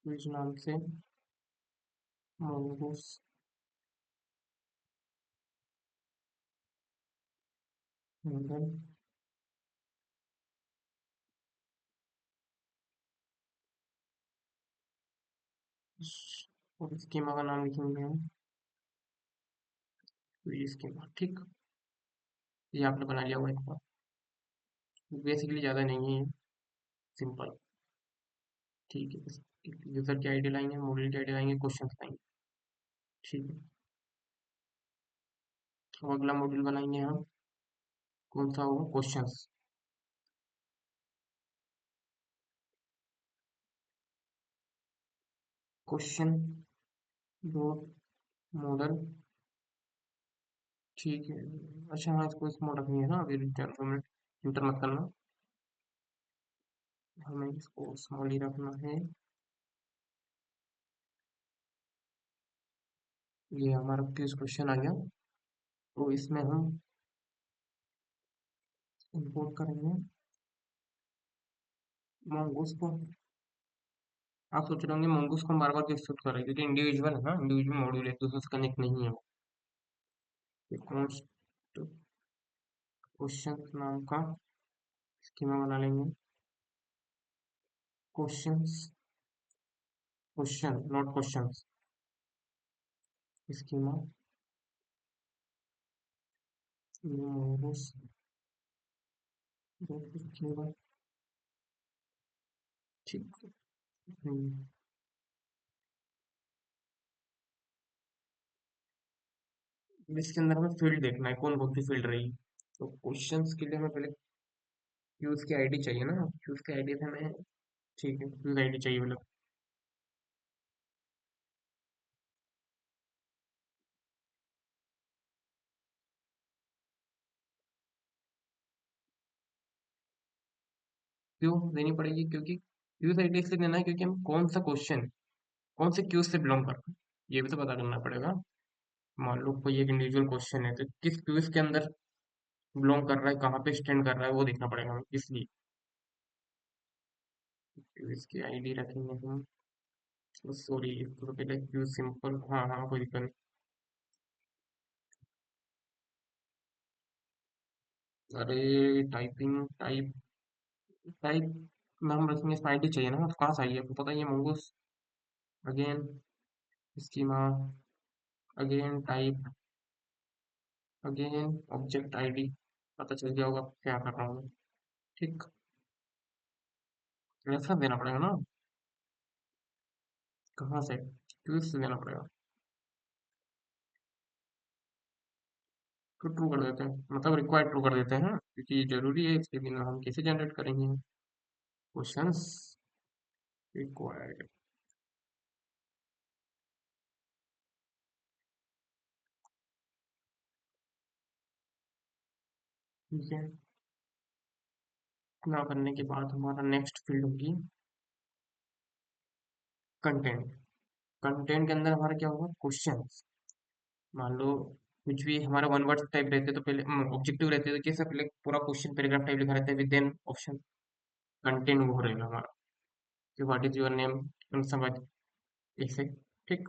इस नाम से mongoose model, और स्कीमा का नाम लिखेंगे हम स्कीमा। ठीक, ये आपने बना लिया हुआ एक बार। बेसिकली ज़्यादा नहीं है, सिंपल। ठीक है, बस यूजर की आईडी लाएंगे, मॉडल की आईडी लाएंगे, क्वेश्चन लाएंगे। ठीक है, अब अगला मॉड्यूल बनाएंगे हम, कौन सा होगा, क्वेश्चंस। Question dot model. ठीक है। अच्छा हाँ, इसको इसमें रखनी है ना, अभी मिनट इंटर मत करना, हमें इसको स्मॉल ही रखना है। ये हमारा क्विज क्वेश्चन आ गया, तो इसमें हम इंपोर्ट करेंगे mongoose को। आप सोच रहे होंगे mongoose को हम बार बार क्यों एक्सेप्ट कर रहे हैं, क्योंकि इंडिविजुअल है ना, इंडिविजुअल मॉड्यूल एक दूसरे से कनेक्ट नहीं है वो। क्वेश्चन नाम का स्कीमा बना लेंगे। Questions, question not questions, schema mongoose dot schema। ठीक है। इसके अंदर हमें फील्ड देखना है, कौन कौन सी फील्ड रही। तो क्वेश्चंस के लिए हमें पहले क्यूज की आईडी चाहिए ना, क्यूज की आईडी से हमें, ठीक है, क्यूज आईडी चाहिए मतलब। क्यों देनी पड़ेगी, क्योंकि क्यूज आईडी इसलिए देना है क्योंकि हम कौन सा क्वेश्चन कौन से क्यूज से बिलोंग करता है, ये भी तो पता करना पड़ेगा। मान लो कोई एक इंडिविजुअल क्वेश्चन है, तो किस क्यूज के अंदर बिलोंग कर रहा है, कहाँ पे स्टैंड कर रहा है, वो देखना पड़ेगा हमें, इसलिए क्यूज की आईडी रखेंगे हम। सॉरी, इसको तो पहले क्यूज सिंपल, हाँ हाँ कोई दिक्कत नहीं। अरे टाइपिंग टाइप, टाइप में हम रखेंगे, इसमें आईडी चाहिए ना, कहाँ से आई है, आपको पता ही है, mongoose. Again schema, again type, again object ID. पता चल गया होगा क्या कर रहा हूँ मैं। ठीक, ऐसा देना पड़ेगा ना, कहाँ से, क्यूज से देना पड़ेगा। तो ट्रू कर देते हैं, मतलब रिक्वायर्ड ट्रू कर देते हैं, क्योंकि जरूरी है, इसके बिना हम कैसे जनरेट करेंगे क्वेश्चंस। रिक्वायर्ड, ठीक है। इतना करने के बाद हमारा नेक्स्ट फील्ड होगी कंटेंट। कंटेंट के अंदर हमारा क्या होगा, क्वेश्चंस। मान लो कुछ भी हमारा वन वर्ड टाइप रहते तो पहले ऑब्जेक्टिव रहते तो कैसे, पहले पूरा क्वेश्चन पैराग्राफ टाइप लिखा रहता है विद देन ऑप्शन। कंटेंट वो रहेगा हमारा, कि व्हाट इज योर नेम, समझ, ऐसे। ठीक,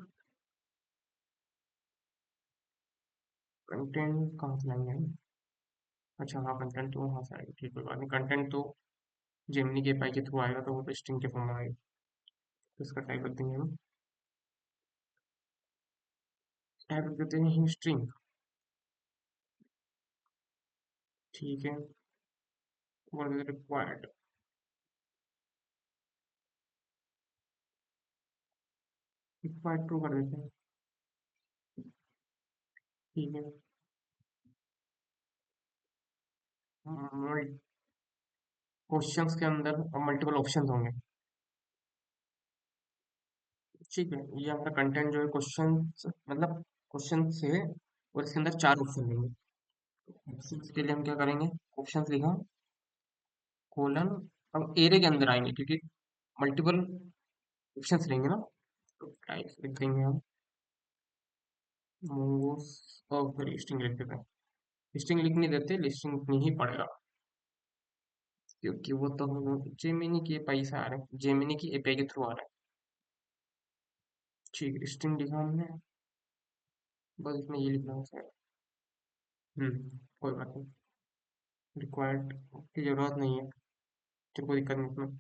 कंटेंट कहाँ से लाएंगे हम? अच्छा हाँ, कंटेंट तो वहाँ से आएगा, ठीक, कोई बात नहीं। कंटेंट तो जेमिनी के पाई के थ्रू आएगा, तो वो तो स्ट्रिंग के फॉर्म में आएगा, तो इसका टाइप रख देंगे हम। टाइप रख देते हैं स्ट्रिंग। ठीक है, रिक्वायर्ड, रिक्वायर्ड ट्रू कर देते हैं। ठीक है, क्वेश्चंस के अंदर मल्टीपल ऑप्शंस होंगे। ठीक है, ये हमारा कंटेंट जो है क्वेश्चन, मतलब क्वेश्चन से और इसके अंदर चार ऑप्शन लेंगे। ऑप्शन के लिए हम क्या करेंगे, ऑप्शन लिखा, कोलन, अब एरे के अंदर आएंगे क्योंकि मल्टीपल ऑप्शंस लेंगे ना, तो टाइप्स लिख देंगे हम, मोंगोस, और फिर लिस्टिंग लिख देते हैं। लिस्टिंग लिख नहीं देते, लिस्टिंग लिखनी ही पड़ेगा क्योंकि वो तो जेमिनी के पैसा आ रहा है, जेमिनी की एपीआई के थ्रू आ रहा है। ठीक है, लिस्टिंग लिखा हमने, बस इसमें ये लिखना है सर। कोई बात नहीं, रिक्वायर्ड की जरूरत नहीं है, तो कोई दिक्कत नहीं इसमें।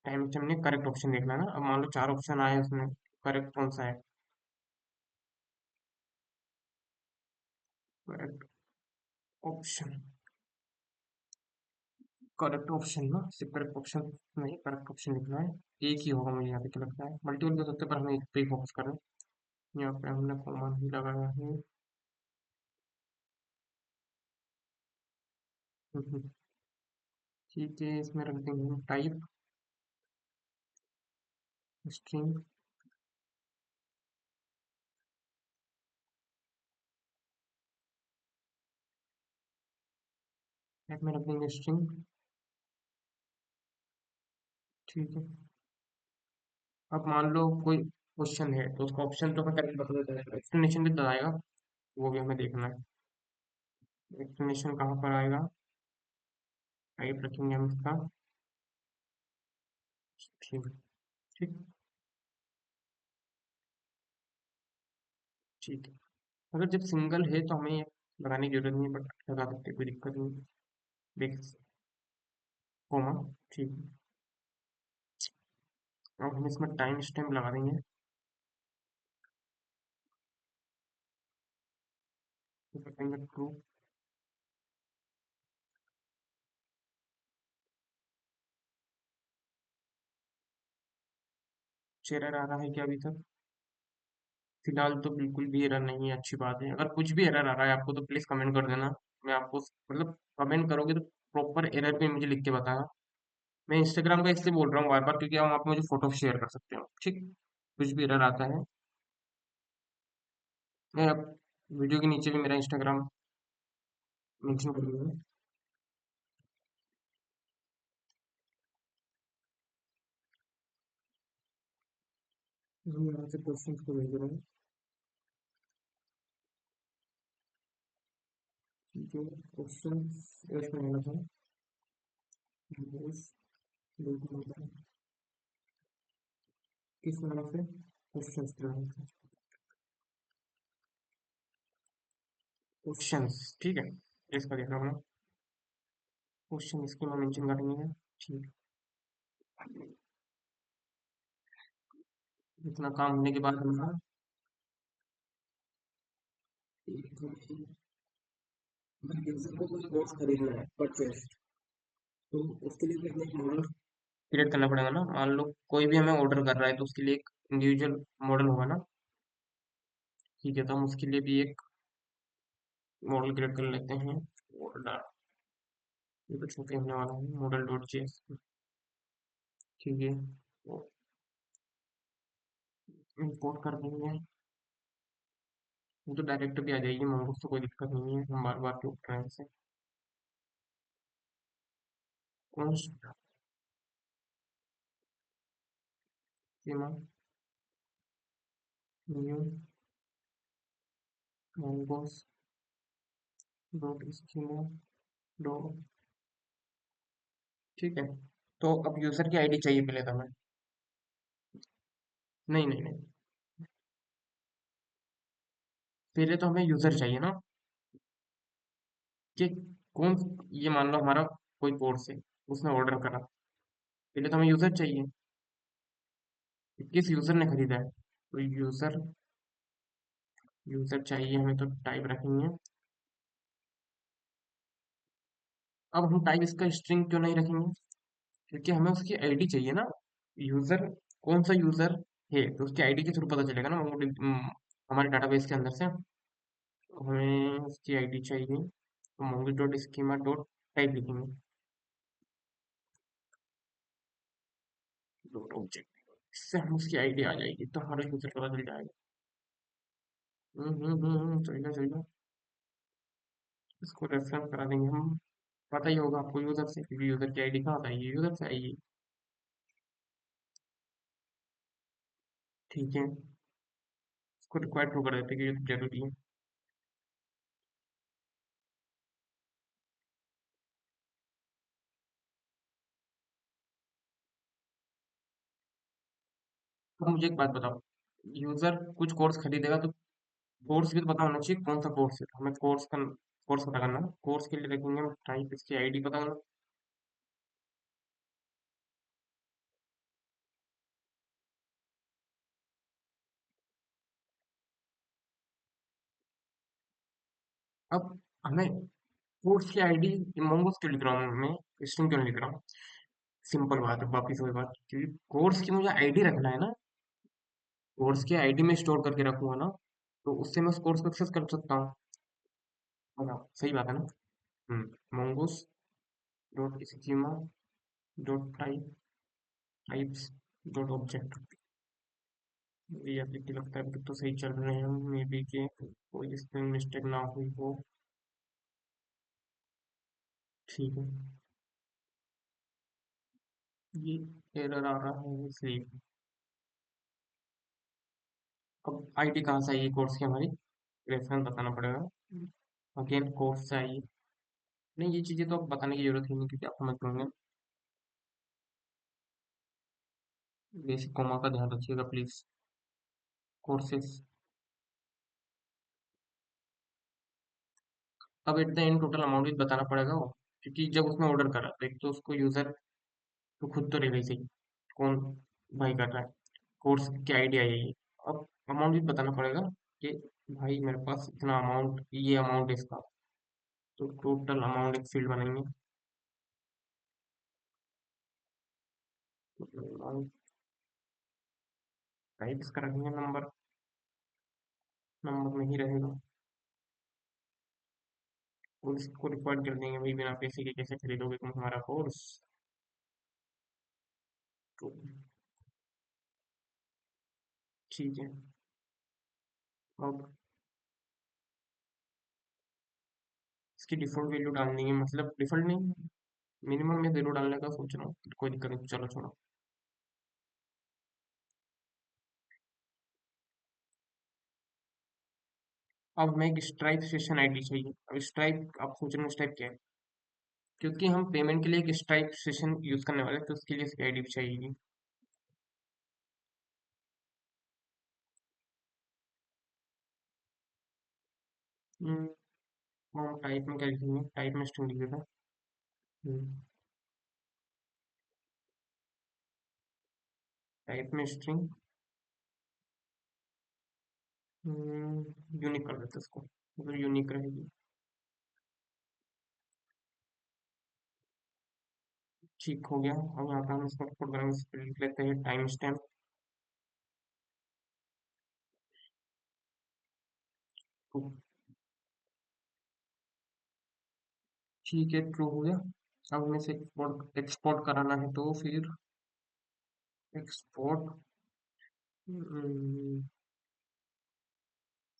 टाइम से हमने करेक्ट ऑप्शन देखना है ना, अब मान लो चार ऑप्शन आए उसमें, करेक्ट कौन सा है, करेक्ट ऑप्शन, करेक्ट ऑप्शन ना, सिर्फ करेक्ट ऑप्शन नहीं, करेक्ट ऑप्शन लिखना है। एक ही होगा मुझे यहाँ पे क्या लगता है, मल्टीपल भी हो सकते हैं, पर हमें एक पे ही फोकस करना है। यहाँ पे हमने कॉमा ही लगाया है। ठीक है, इसमें रख देंगे हम टाइप स्ट्रिंग, टाइप में रख देंगे स्ट्रिंग। ठीक है, अब मान लो कोई क्वेश्चन है तो उसका ऑप्शन तो हमें करेक्ट बता देता है, एक्सप्लेनेशन भी बताएगा, वो भी हमें देखना है। एक्सप्लेनेशन कहाँ पर आएगा, टाइप रखेंगे हम इसका, ठीक। ठीक। ठीक है, अगर जब सिंगल है तो हमें लगाने की जरूरत नहीं है, बट लगा सकते हैं, कोई दिक्कत नहीं है। देख, कोमा, ठीक है। अब हम इसमें टाइम स्टैम्प लगा देंगे, तो करेंगे ट्रू। एरर आ रहा है क्या अभी तक, फिलहाल तो बिल्कुल भी एरर नहीं है, अच्छी बात है। अगर कुछ भी एरर आ रहा है आपको तो प्लीज कमेंट कर देना, मैं आपको मतलब कमेंट करोगे तो प्रॉपर एरर भी मुझे लिख के बताना। मैं इंस्टाग्राम का इसलिए बोल रहा हूँ बार बार क्योंकि हम आप मुझे फोटो शेयर कर सकते हो, ठीक। कुछ भी एरर आता है, मैं अब वीडियो के नीचे भी मेरा इंस्टाग्राम मेंशन कर दूंगा। हम यहाँ से क्वेश्चन को भेज रहे हैं, ठीक है। क्वेश्चन इसमें आना था, किस नाम से, क्वेश्चंस के नाम से, क्वेश्चंस, ठीक है। इसका देख रहा हूँ मैं, क्वेश्चन इसके में मेंशन करेंगे, ठीक। इतना काम होने के बाद हमारा यूजर को कोई कोर्स खरीदना है परचेस, तो उसके लिए भी हमें एक मॉडल क्रिएट करना पड़ेगा ना। मान लो कोई भी हमें ऑर्डर कर रहा है तो उसके लिए एक इंडिविजुअल मॉडल होगा ना, ठीक है। तो हम उसके लिए भी एक मॉडल क्रिएट कर लेते हैं, ऑर्डर, ये तो छोटे होने वाला है, मॉडल डॉट जेएस, ठीक है। तो इंपोर्ट कर देंगे, वो तो डायरेक्ट भी आ जाएगी मंगोस, तो कोई दिक्कत नहीं है, हम बार बार क्यों कर रहे हैं इसे। कौन सीमा, न्यू मंगोस डॉट स्कीमा डॉट, ठीक है। तो अब यूजर की आईडी चाहिए पहले तो हमें, नहीं नहीं नहीं, पहले तो हमें यूजर चाहिए ना, कि कौन, ये मान लो हमारा कोई कोर्स है, उसने ऑर्डर करा, पहले तो हमें यूजर चाहिए कि किस यूजर ने खरीदा है, तो यूजर, यूजर चाहिए हमें, तो टाइप रखेंगे। अब हम टाइप इसका स्ट्रिंग क्यों नहीं रखेंगे, क्योंकि हमें उसकी आईडी चाहिए ना, यूजर, कौन सा यूजर है तो उसकी आईडी के थ्रू पता चलेगा ना हमारे डाटाबेस के अंदर से, तो हमें उसकी आईडी चाहिए, तो mongo dot schema dot type लिखेंगे, डॉट ऑब्जेक्ट, इससे हम उसकी आईडी आ जाएगी तो हमारा यूजर पता चल जाएगा। चलेगा चलेगा। इसको रेफरेंस करा देंगे हम। पता ही होगा आपको यूजर से, क्योंकि यूजर की आईडी कहाँ से आएगी, यूजर से आएगी। ठीक है, इसको रिक्वायर्ड ट्रू कर देते हैं कि ये तो जरूरी है। अब मुझे एक बात बताओ, यूजर कुछ कोर्स खरीदेगा तो कोर्स भी तो पता होना चाहिए कौन सा कोर्स है। हमें कोर्स पता करना है। कोर्स के लिए देखेंगे हम टाइप, इसकी आईडी पता करना। अब हमें कोर्स की आईडी मोंगोस क्यों लिख रहा हूँ मैं, स्ट्रिंग क्यों लिख रहा हूँ? सिंपल बात है, वापिस वही बात, क्योंकि कोर्स की मुझे आईडी रखना है ना। कोर्स की आईडी में स्टोर करके रखूंगा ना, तो उससे मैं उस कोर्स को एक्सेस कर सकता हूँ। बताओ सही बात है ना। Mongoose dot schema dot types dot object. ये एप्लीकेशन लगता है अभी तो सही चल रहे हैं हम, मे बी के कोई स्पेलिंग मिस्टेक ना हुई हो। ठीक है, ये एरर आ रहा है इसलिए। अब आईडी कहाँ से आएगी कोर्स की हमारी, रेफरेंस बताना पड़ेगा। अगेन कोर्स से आएगी। नहीं, ये चीजें तो अब बताने की जरूरत ही नहीं, क्योंकि आप समझ पाएंगे। बेसिक कॉमा का ध्यान रखिएगा प्लीज। कोर्सेस। अब at the end total amount भी बताना पड़ेगा वो, क्योंकि जब उसने ऑर्डर करा तो एक तो उसको यूजर तो खुद तो रहेगा ही सही, कौन भाई कर रहा है, कोर्स की आईडी आएगी। अब अमाउंट भी बताना पड़ेगा कि भाई मेरे पास इतना अमाउंट, ये अमाउंट है इसका। तो टोटल अमाउंट एक फील्ड बनाएंगे। टाइप इसका रखेंगे नंबर, नंबर में ही रहेगा। और इसको रिकॉर्ड कर देंगे भाई, बिना पैसे के कैसे खरीदोगे तुम हमारा कोर्स। तो ठीक है। अब इसकी डिफॉल्ट वैल्यू डाल देंगे, मतलब डिफॉल्ट नहीं, मिनिमम में जीरो डालने का सोच रहा हूँ, कोई दिक्कत नहीं, चलो छोड़ो। अब हमें एक स्ट्राइप सेशन आईडी चाहिए। अब स्ट्राइप, आप सोच रहे हो स्ट्राइप क्या है? क्योंकि हम पेमेंट के लिए एक स्ट्राइप सेशन यूज करने वाले हैं, तो उसके लिए इसकी आईडी भी चाहिए। हम्म, हम टाइप में क्या लिखेंगे, टाइप में स्ट्रिंग लिख देता हूँ। टाइप में स्ट्रिंग, यूनिक कर देते हैं इसको, मतलब यूनिक रहेगी। ठीक हो गया। अब यहाँ पे हम इसको एक्सपोर्ट करेंगे, इस पे लिख लेते हैं टाइम स्टैम्प। ठीक है, ट्रू हो गया। अब हमें से एक्सपोर्ट एक्सपोर्ट कराना है, तो फिर एक्सपोर्ट,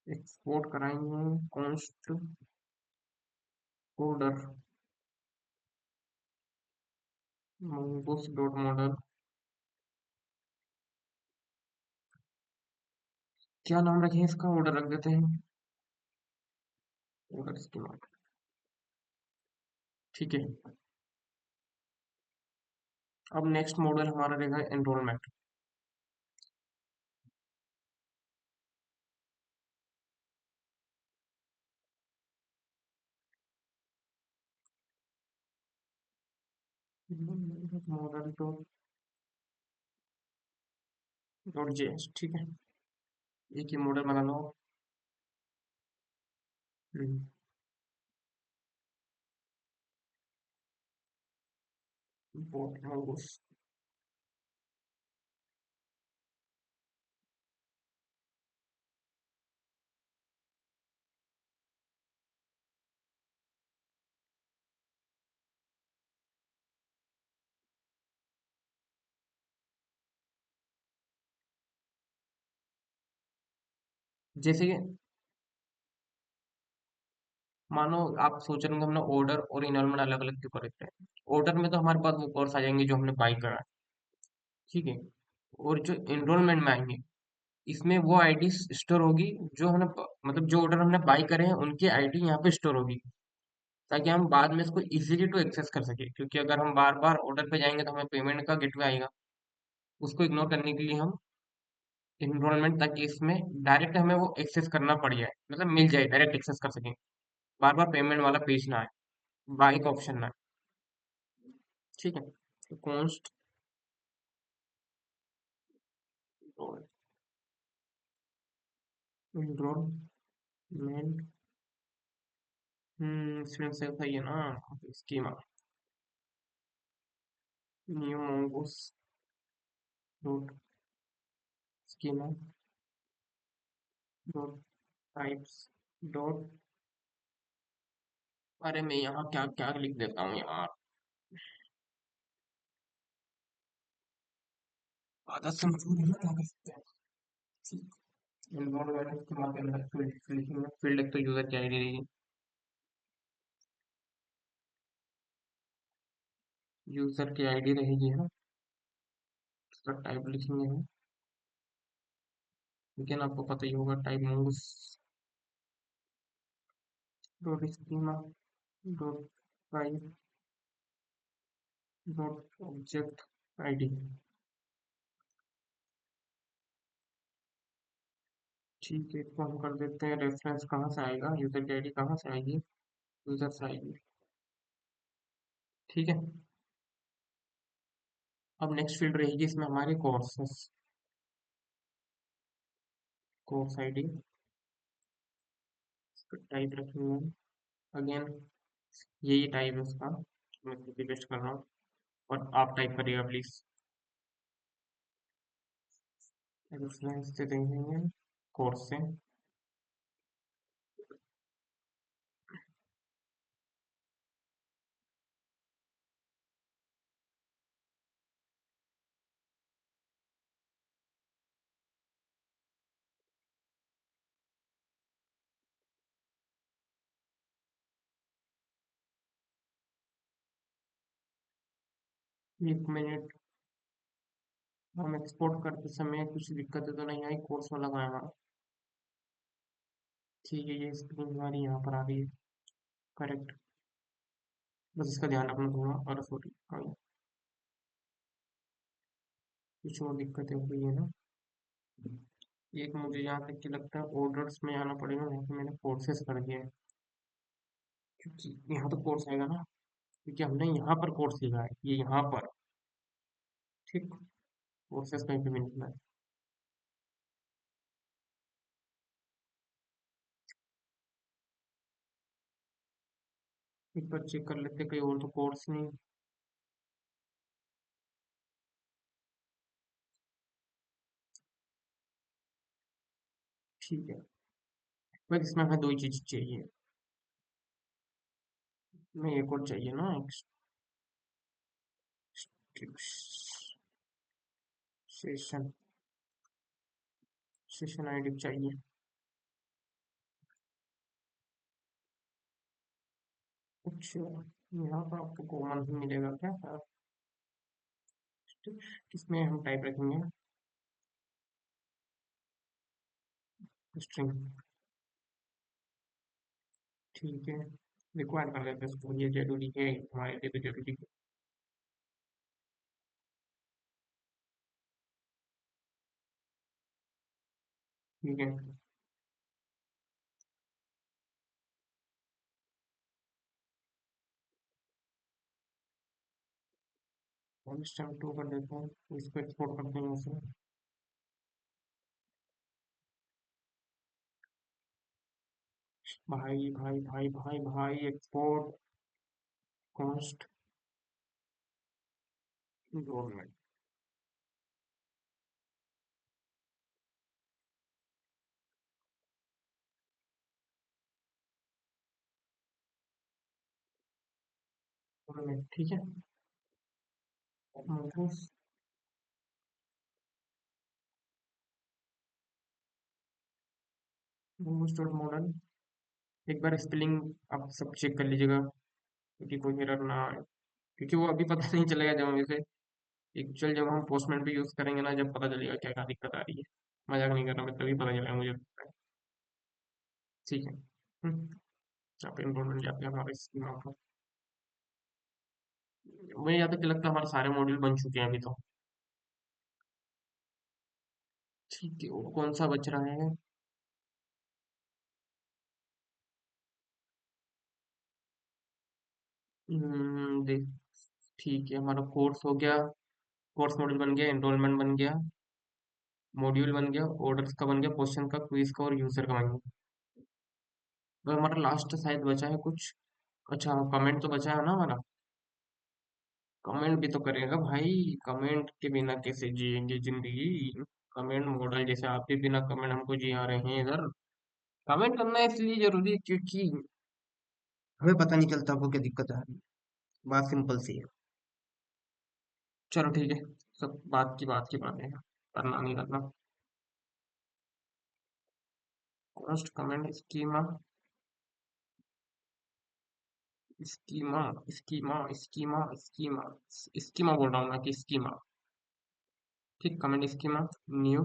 एक्सपोर्ट कराएंगे कॉन्स्ट ऑर्डर मंगोस डॉट मॉडल। क्या नाम रखें इसका, ऑर्डर रख देते हैं, ऑर्डर स्कीमा। ठीक है। अब नेक्स्ट मॉडल हमारा रहेगा एनरोलमेंट। मॉडल डॉट जेएस, ठीक है। एक ही मॉडल बना लो। इम्पोर्ट मंगोस। जैसे कि मानो आप सोच रहे हो कि हमने ऑर्डर और इनरोलमेंट अलग अलग क्यों करते हैं। ऑर्डर में तो हमारे पास वो कोर्स आ जाएंगे जो हमने बाई करा है, ठीक है। और जो इनरोलमेंट में आएंगे, इसमें वो आईडी स्टोर होगी जो हमने मतलब जो ऑर्डर हमने बाई करे हैं उनकी आईडी यहाँ पे स्टोर होगी, ताकि हम बाद में इसको इजीली टू एक्सेस कर सके। क्योंकि अगर हम बार बार ऑर्डर पे जाएंगे तो हमें पेमेंट का गेटवे आएगा, उसको इग्नोर करने के लिए हम इनरोलमेंट, ताकि इसमें डायरेक्ट हमें वो एक्सेस करना पड़ जाए, मतलब मिल जाए, डायरेक्ट एक्सेस कर सकें, बार बार पेमेंट वाला पेज ना आए, बाई का ऑप्शन ना आए, ठीक है। तो कॉन्स्ट इनरोलमेंट, स्टूडेंट से सही है ना। Schema new mongoose dot schema dot types dot, अरे मैं यहाँ क्या क्या लिख देता हूँ यार, आदत से मजबूर है ना, क्या कर सकते हैं। इन्वॉल्व के माध्यम से फील्ड लिखेंगे, फील्ड एक तो यूजर की आईडी रहेगी, यूजर की आईडी रहेगी है ना। उसका टाइप लिखेंगे हम, लेकिन आपको पता ही होगा type mongoose dot schema dot type dot object ID, ठीक है। इसको हम कर देते हैं, रेफरेंस कहाँ से आएगा, यूजर की आईडी कहाँ से आएगी, यूजर से आएगी, ठीक है। अब नेक्स्ट फील्ड रहेगी इसमें हमारे कोर्सेस, कोर्स आईडी, टाइप रखेंगे हम, अगेन यही टाइप है उसका, मैं कॉपी पेस्ट कर रहा हूँ, और आप टाइप करिएगा प्लीज। रेफरेंस से देंगे कोर्स से, 1 मिनट। हम एक्सपोर्ट करते समय कुछ दिक्कतें तो नहीं आई, कोर्स वाला कहाँ है हमारा, ठीक है। ये स्क्रीन हमारी यहाँ पर आ रही है, करेक्ट। बस इसका ध्यान रखना थोड़ा, और सॉरी कुछ और दिक्कतें हुई है ना। एक मुझे यहाँ तक कि लगता है ऑर्डर्स में आना पड़ेगा, यहाँ पे मैंने कोर्सेस कर दिया है, क्योंकि यहाँ तो कोर्स आएगा ना, क्योंकि हमने यहाँ पर कोर्स लिखा है, ये यहाँ पर, ठीक। कोर्सेस कहीं पे भी निकला है, एक बार चेक कर लेते हैं, कहीं और तो कोर्स नहीं, ठीक है। बस इसमें हमें दो ही चीज चाहिए, हमें एक और चाहिए ना, सेशन, सेशन आईडी चाहिए। अच्छा, यहाँ पर आपको कॉमन ही मिलेगा क्या सर, किसमें हम टाइप रखेंगे, स्ट्रिंग, ठीक है। रिक्वायर कर लेते हैं इसको, ये जरूरी है हमारे लिए, तो जरूरी है, ठीक है। हम स्टेप 2 कर देते हैं, इसको एक्सपोर्ट करते हैं उसे, भाई भाई भाई भाई भाई, एक्सपोर्ट कॉस्ट गवर्नमेंट, गवर्नमेंट, ठीक है। मतलब मोस्ट मॉडल एक बार स्पेलिंग आप सब चेक कर लीजिएगा, क्योंकि कोई एरर ना आए, क्योंकि वो अभी पता नहीं चलेगा जब हम इसे एक्चुअल जब हम पोस्टमेंट पे यूज करेंगे ना, जब पता चलेगा क्या क्या दिक्कत आ रही है। मजाक नहीं कर रहा मैं, तभी पता चलेगा मुझे लगता है। ठीक है। यहाँ पे इम्पोर्टेंट जाते हैं हमारे स्कीमा पर। मुझे यहाँ तक लगता है हमारे सारे मॉड्यूल बन चुके हैं अभी तो। ठीक है, वो कौन सा बच रहा है? देख, ठीक है, हमारा कोर्स हो गया, कोर्स मॉड्यूल बन गया, एनरोलमेंट बन गया, मॉड्यूल बन गया, ऑर्डर्स का बन गया, क्वेश्चन का, क्विज का और यूजर का बन गया। तो हमारा लास्ट शायद बचा है कुछ। अच्छा, कमेंट तो बचा है ना हमारा। कमेंट भी तो करेगा भाई, कमेंट के बिना कैसे जिएंगे जिंदगी। कमेंट मॉडल जैसे आप भी बिना कमेंट हमको जिया रहे हैं इधर। कमेंट करना इसलिए जरूरी है क्योंकि हमें पता नहीं चलता आपको क्या दिक्कत आ रही है। बात सिंपल सी है। चलो ठीक है, सब बात की बात है, करना नहीं करना। Cost comment schema, schema schema schema schema schema बोल रहा हूँ मैं कि स्कीमा। ठीक, कमेंट स्कीमा न्यू,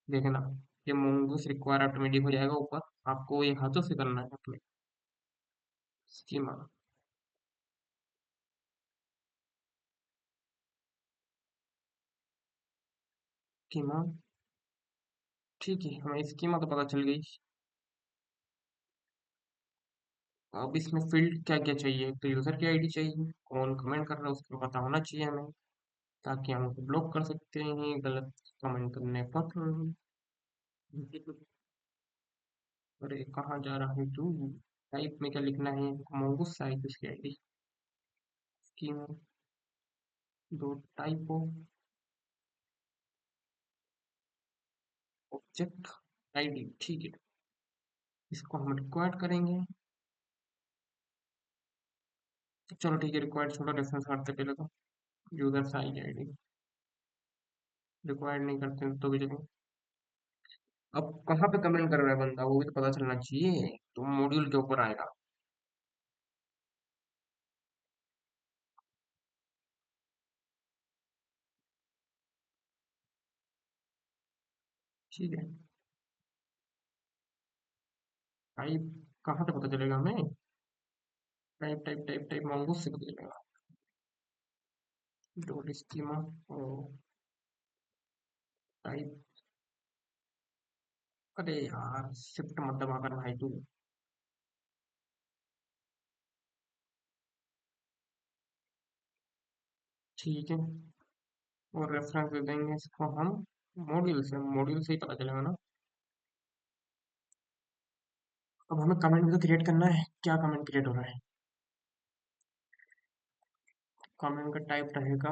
देखना ये mongoose रिक्वायर ऑटोमेटिक हो जाएगा ऊपर। आपको ये हाथों से करना है अपने। स्कीमा, स्कीमा, ठीक है, हमें स्कीमा तो पता चल गई। अब इसमें फील्ड क्या क्या चाहिए? तो यूजर की आईडी चाहिए, कौन कमेंट कर रहा है उसको पता होना चाहिए हमें, ताकि हम उसे ब्लॉक कर सकते हैं गलत कमेंट करने पर। अरे कहाँ जा रहा है तू? टाइप में क्या लिखना है? mongoose साइज उसकी आईडी। स्कीमा, दो टाइपो, ऑब्जेक्ट आईडी, ठीक है, इसको हम रिक्वायर्ड करेंगे। चलो ठीक है, रिक्वायर्ड छोटा रेफरेंस करते पहले तो। यूजर साइज आईडी रिक्वायर्ड नहीं करते तो भी चलेंगे। अब कहाँ पे कमेंट कर रहा है बंदा वो भी तो पता चलना चाहिए, तो मॉड्यूल के ऊपर आएगा। ठीक है, टाइप कहाँ से पता चलेगा हमें? Type type type type mongoose से पता चलेगा। डॉट स्कीमा, टाइप, अरे यार शिफ्ट मत दबा कर भाई तू। ठीक है, और रेफरेंस दे देंगे इसको हम मॉड्यूल से ही पता चलेगा ना। अब हमें कमेंट भी तो क्रिएट करना है, क्या कमेंट क्रिएट हो रहा है? कमेंट का टाइप रहेगा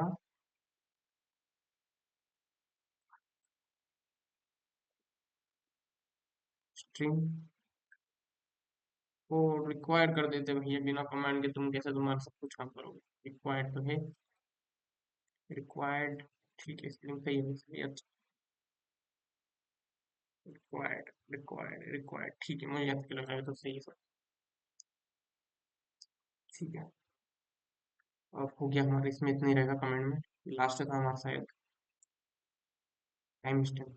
स्ट्रिंग, वो रिक्वायर कर देते भैया, बिना कमांड के तुम कैसे तुम्हारा सब कुछ काम करोगे? रिक्वायर्ड तो है, रिक्वायर्ड, ठीक है, स्पेलिंग सही है, सही है। रिक्वायर्ड रिक्वायर्ड रिक्वायर्ड, ठीक है, मुझे याद लग रहा है तो सही है सब। ठीक है, अब हो गया हमारा, इसमें इतना ही रहेगा कमेंट में। लास्ट था हमारा शायद टाइम स्टैम्प।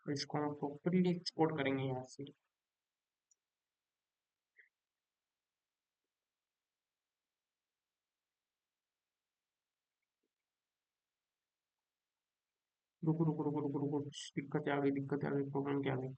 तो इसको हम प्रॉपरली एक्सपोर्ट करेंगे यहाँ से। रुको रुको रुको रुको रुको, दिक्कत आ गई, दिक्कत आ गई, प्रॉब्लम क्या आ गई?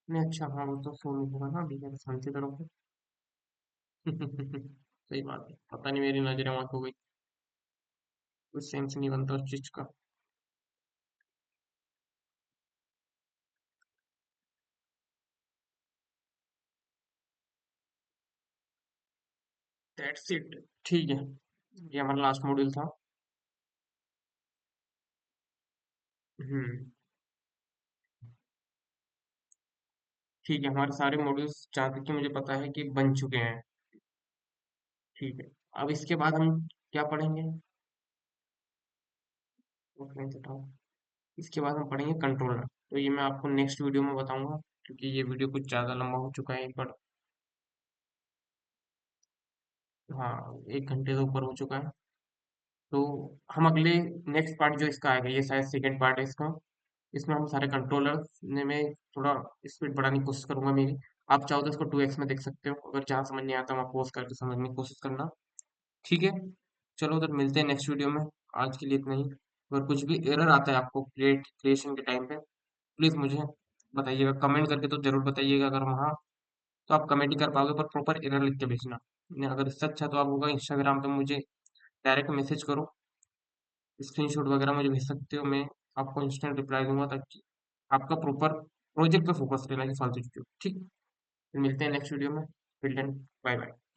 नहीं, अच्छा हाँ, वो तो फोन होगा ना अभी, शांति करो। सही बात है, पता नहीं मेरी नजरें वहां हो गई, कुछ सेंस नहीं बनता उस चीज का। That's it. ठीक है, ये हमारा लास्ट मॉड्यूल था। हम्म। ठीक है, हमारे सारे मॉड्यूल्स जहाँ तक कि मुझे पता है कि बन चुके हैं। ठीक है, अब इसके बाद हम क्या पढ़ेंगे? ऑफलाइन से हटाओ। इसके बाद हम पढ़ेंगे कंट्रोलर। तो ये मैं आपको नेक्स्ट वीडियो में बताऊंगा, क्योंकि ये वीडियो कुछ ज़्यादा लंबा हो चुका है। पर हाँ, 1 घंटे से ऊपर हो चुका है। तो हम अगले नेक्स्ट पार्ट जो इसका आएगा, ये शायद सेकंड पार्ट है इसका। इसमें हम सारे कंट्रोलर्स ने में थोड़ा स्पीड बढ़ाने की कोशिश करूंगा मेरी। आप चाहो तो इसको 2x में देख सकते हो। अगर जहाँ समझ नहीं आता वहाँ पॉज करके समझने की कोशिश करना। ठीक है, चलो उधर मिलते हैं नेक्स्ट वीडियो में। आज के लिए इतना ही। अगर कुछ भी एरर आता है आपको क्रिएशन के टाइम पे, प्लीज़ मुझे बताइएगा, कमेंट करके तो जरूर बताइएगा। अगर वहाँ तो आप कमेंट ही कर पाओगे, पर प्रॉपर एरर लिख के भेजना। अगर इससे अच्छा तो आप होगा इंस्टाग्राम पे मुझे डायरेक्ट मैसेज करो, स्क्रीनशॉट वगैरह मुझे भेज सकते हो। मैं आपको इंस्टेंट रिप्लाई दूंगा, ताकि आपका प्रॉपर प्रोजेक्ट पे फोकस रहना कि फालतू चीज़ों। ठीक, फिर मिलते हैं नेक्स्ट वीडियो में। Till then, bye bye.